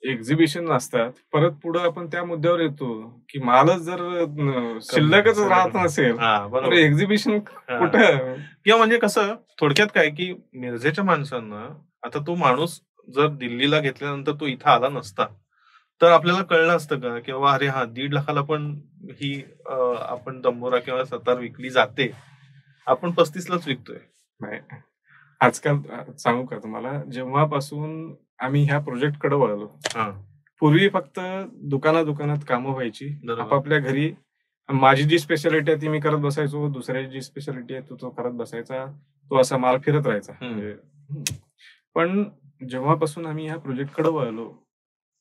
एक्झिबिशन असतात. परत पुढे आपण त्या मुद्द्यावर येतो की मालच जर शिल्लकच राहत नसेल तर एक्झिबिशन कुठं? किंवा म्हणजे कसं थोडक्यात काय की मिरजेच्या माणसांना आता तो माणूस जर दिल्लीला घेतल्यानंतर तो इथं आला नसता तर आपल्याला कळलं असतं का की बाबा अरे हा 1.5 लाखाला पण ही आपण तंबोरा किंवा सतार विकली जाते, आपण 35लाच विकतोय. नाही, आजकाल सांगू का तुम्हाला, जेव्हापासून आम्ही ह्या प्रोजेक्ट कडे वळलो, पूर्वी फक्त दुकानात कामं व्हायची आपापल्या घरी. माझी जी स्पेशालिटी आहे ती मी करत बसायचो, दुसऱ्याची जी स्पेशालिटी आहे तो करत बसायचा, तो असा माल फिरत राहायचा. पण जेव्हापासून आम्ही ह्या प्रोजेक्ट कडे वळलो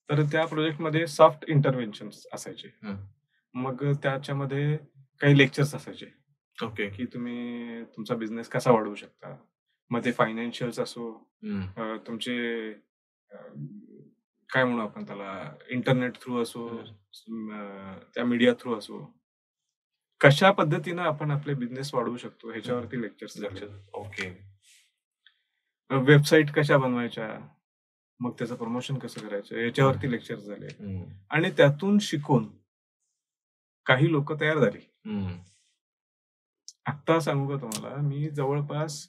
तर त्या प्रोजेक्टमध्ये सॉफ्ट इंटरव्हेन्शन असायचे. मग त्याच्यामध्ये काही लेक्चर्स असायचे. ओके, की तुम्ही तुमचा बिझनेस कसा वाढवू शकता. मग ते फायनान्शियल्स असो, तुमचे काय म्हणू आपण त्याला, इंटरनेट थ्रू असो, त्या मीडिया थ्रू असो, कशा पद्धतीनं आपण आपले बिझनेस वाढवू शकतो ह्याच्यावरती लेक्चर्स. ओके. वेबसाईट कशा बनवायच्या, मग त्याचं प्रमोशन कसं करायचं याच्यावरती लेक्चर्स झाले. आणि त्यातून शिकून काही लोक तयार झाली. आता सांगू का तुम्हाला, मी जवळपास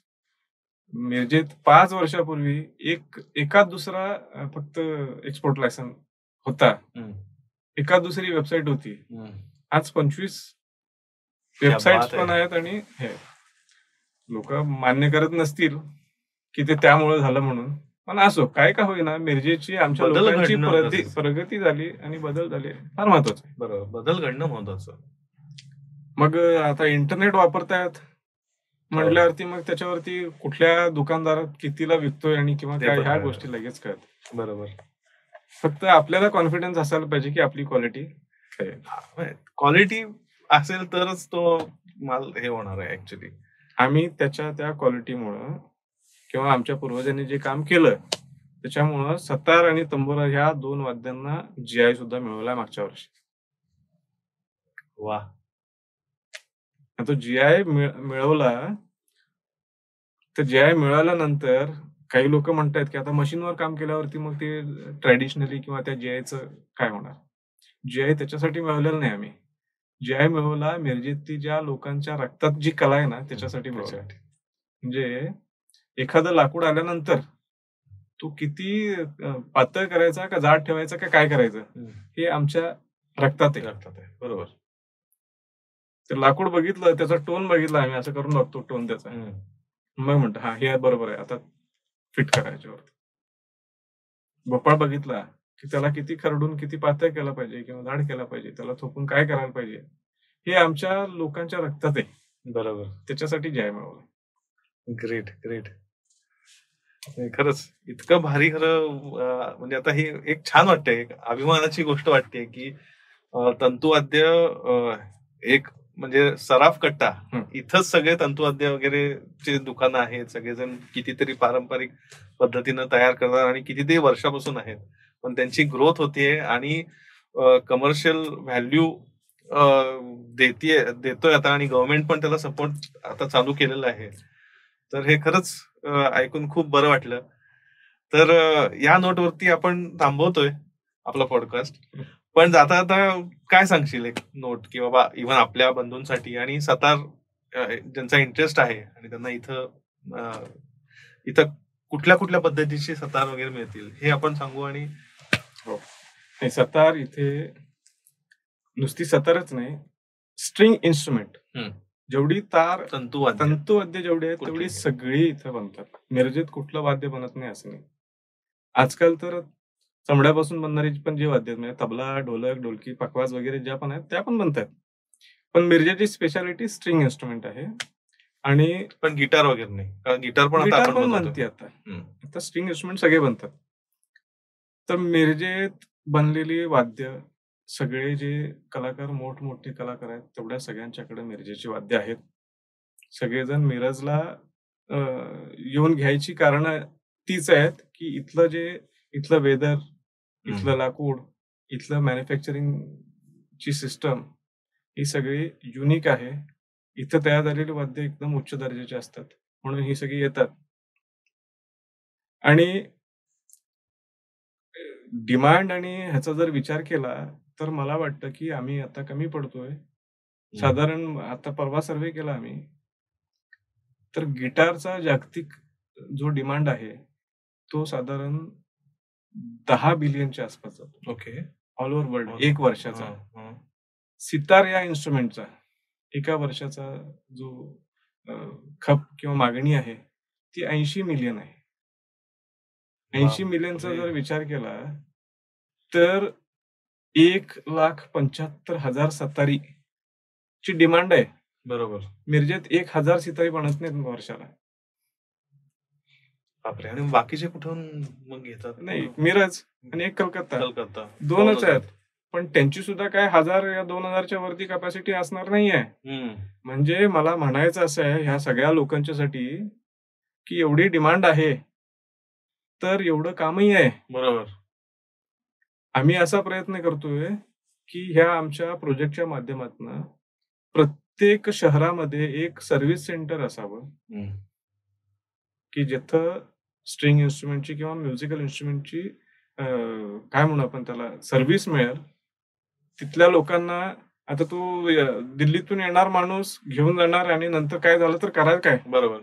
मिरजेत 5 वर्षापूर्वी एकाच दुसरा फक्त एक्सपोर्ट लायसन होता, एकाच दुसरी वेबसाईट होती. आज 25 वेबसाईट पण आहेत. आणि हे लोक मान्य करत नसतील की ते त्यामुळे झालं म्हणून, पण असो काय का होईना, मिरजेची आमच्या लोकांची प्रगती झाली आणि बदल झाले, फार महत्वाचं. बरोबर, बदल घडणं महत्वाचं. मग आता इंटरनेट वापरतायत म्हटल्यावरती मग त्याच्यावरती कुठल्या दुकानदारात कितीला विकतोय आणि किंवा काय ह्या गोष्टी लगेच कळतात. बरोबर. फक्त आपल्याला कॉन्फिडन्स असायला पाहिजे की आपली क्वालिटी असेल तरच तो माल हे होणार आहे. ऍक्च्युली आम्ही त्या क्वालिटीमुळं किंवा आमच्या पूर्वजांनी जे काम केलं त्याच्यामुळं सतार आणि तंबोरा ह्या 2 वाद्यांना GI सुद्धा मिळवला मागच्या वर्षी. वा. तो GI मिळवला. तर GI मिळाल्यानंतर काही लोक म्हणतात की आता मशीनवर काम केल्यावरती मग ते ट्रॅडिशनली किंवा त्या GIचं काय होणार. GI त्याच्यासाठी मिळवलेलं नाही आम्ही. GI मिळवला मिरजेतील ज्या लोकांच्या रक्तात जी कला आहे ना त्याच्यासाठी मिळवला. म्हणजे एखादं लाकूड आल्यानंतर तो किती पातळ करायचा का जाड ठेवायचा का काय करायचं हे आमच्या रक्तात आहे. बरोबर. ते लाकूड बघितलं, त्याचा टोन बघितला, आम्ही असं करून बघतो टोन त्याचा, मग म्हणतो हा हे बरोबर आहे, आता फिट करायच्यावरती. भोपाळ बघितला की त्याला किती खरडून किती पातळ केला पाहिजे किंवा जाड केला पाहिजे, त्याला थोपून काय करायला पाहिजे, हे आमच्या लोकांच्या रक्तात आहे. बरोबर. त्याच्यासाठी GI मिळवलं. Great great. खरंच इतकं भारी. खरं म्हणजे आता ही एक छान वाटते, एक अभिमानाची गोष्ट वाटते की तंतुवाद्य एक म्हणजे सराफ कट्टा, इथंच सगळे तंतुवाद्य वगैरेचे दुकानं आहेत, सगळेजण कितीतरी पारंपरिक पद्धतीनं तयार करतात आणि कितीतरी वर्षापासून आहेत, पण त्यांची ग्रोथ होतीये आणि कमर्शियल व्हॅल्यू देतोय आता आणि गव्हर्नमेंट पण त्याला सपोर्ट आता चालू केलेला आहे. तर हे खरंच ऐकून खूप बरं वाटलं. तर या नोटवरती आपण थांबवतोय आपला पॉडकास्ट. पण जाता आता काय सांगशील एक नोट की बाबा इव्हन आपल्या बंधूंसाठी आणि सतार ज्यांचा इंटरेस्ट आहे आणि त्यांना इथं कुठल्या कुठल्या पद्धतीचे सतार वगैरे मिळतील हे आपण सांगू. आणि सतार इथे नुसती सतारच नाही, स्ट्रिंग इन्स्ट्रुमेंट जेवढी तार तंतुवाद्य जेवढी आहेत तेवढी सगळी इथं बनतात. मिरजेत कुठलं वाद्य बनत नाही असं नाही. आजकाल तर चमड्यापासून बनणारी पण जे वाद्य आहेत म्हणजे तबला, ढोलक, ढोलकी, पखवाज वगैरे ज्या पण आहेत त्या पण बनतात. पण मिरजेची स्पेशालिटी स्ट्रिंग इन्स्ट्रुमेंट आहे. आणि पण गिटार वगैरे नाही, कारण गिटार पण बनते आता स्ट्रिंग इन्स्ट्रुमेंट सगळे बनतात. तर मिरजेत बनलेली वाद्य सगळे जे कलाकार मोठमोठे कलाकार आहेत तेवढ्या सगळ्यांच्याकडे मिरजेची वाद्य आहेत. सगळेजण मिरजला येऊन घ्यायची कारण तीच आहेत की इथलं वेदर, इथलं लाकूड, इथलं मॅन्युफॅक्चरिंग ची सिस्टम ही सगळी युनिक आहे. इथं तयार झालेली वाद्य एकदम उच्च दर्जाची असतात म्हणून ही सगळी येतात. आणि डिमांड आणि ह्याचा जर विचार केला तर मला वाटतं की आम्ही आता कमी पडतोय. साधारण आता परवा सर्वे केला आम्ही, तर गिटारचा जागतिक जो डिमांड आहे तो साधारण 10 बिलियनच्या आसपास जातो. ओके. ऑल ओव्हर वर्ल्ड 1 वर्षाचा. सितार या इन्स्ट्रुमेंटचा एका वर्षाचा जो खप किंवा मागणी आहे ती 80 मिलियन आहे. 80 मिलियनचा जर विचार केला तर 1,75,000 सतारी ची डिमांड आहे. बरोबर. मिरजेत 1,000 सितारी बनत नाहीत वर्षाला. बापरे. आणि बाकीचे कुठून मग घेतात? नाही, मिरज आणि एक कलकत्ता 2च आहेत. पण त्यांची सुद्धा काय 1,000 या 2,000च्या वरती कॅपॅसिटी असणार नाहीये. म्हणजे मला म्हणायचं असं आहे ह्या सगळ्या लोकांच्यासाठी की एवढी डिमांड आहे तर एवढं कामही आहे. बरोबर. आम्ही असा प्रयत्न करतोय की ह्या आमच्या प्रोजेक्टच्या माध्यमातून प्रत्येक शहरामध्ये एक सर्व्हिस सेंटर असावं की जिथं स्ट्रिंग इन्स्ट्रुमेंटची किंवा म्युझिकल इन्स्ट्रुमेंटची काय म्हणू आपण त्याला सर्व्हिस मिळेल. तिथल्या लोकांना आता तू दिल्लीतून येणार माणूस घेऊन जाणार आणि नंतर काय झालं तर करायला काय. बरोबर.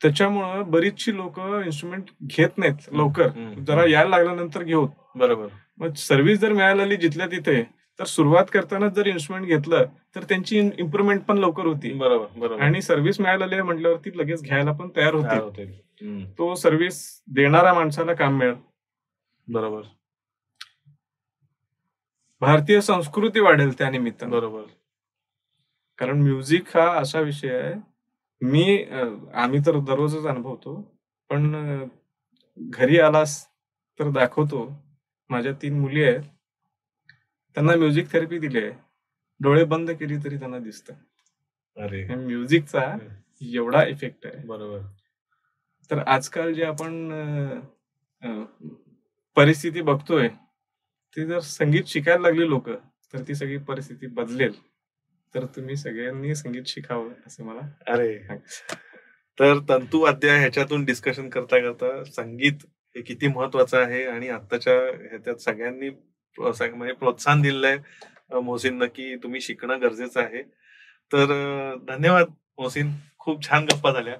त्याच्यामुळं बरीचशी लोक इन्स्ट्रुमेंट घेत नाहीत लवकर, जरा यायला लागल्यानंतर घेऊत. बरोबर. मग सर्व्हिस जर मिळाली जिथल्या तिथे तर सुरुवात करताना जर इन्स्ट्रुमेंट घेतलं तर त्यांची इम्प्रुव्हमेंट पण लवकर होती. बरोबर. आणि सर्व्हिस मिळालेली म्हटल्यावरती लगेच घ्यायला पण तयार होते. तो सर्व्हिस देणाऱ्या माणसाला काम मिळेल. बरोबर. भारतीय संस्कृती वाढेल त्या निमित्तानं. बरोबर. कारण म्युझिक हा असा विषय आहे आम्ही तर दररोजच अनुभवतो, पण घरी आलास तर दाखवतो. माझ्या 3 मुली आहेत, त्यांना म्युझिक थेरपी दिली आहे. डोळे बंद केली तरी त्यांना दिसतं. अरे, म्युझिकचा एवढा इफेक्ट आहे. बरोबर. तर आजकाल जे आपण परिस्थिती बघतोय ती जर संगीत शिकायला लागली लोक तर ती सगळी परिस्थिती बदलेल. तर तुम्ही सगळ्यांनी संगीत शिकावं असं मला. अरे, तर तंतुवाद्य ह्याच्यातून डिस्कशन करता करता संगीत हे किती महत्वाचं आहे आणि आत्ताच्या ह्याच्यात सगळ्यांनी म्हणजे प्रोत्साहन दिलंय मोहसिन की तुम्ही शिकणं गरजेचं आहे. तर धन्यवाद मोहसिन, खूप छान गप्पा झाल्या.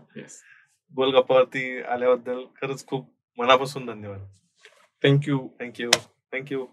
गोल गप्पावरती आल्याबद्दल खरंच खूप मनापासून धन्यवाद. थँक्यू.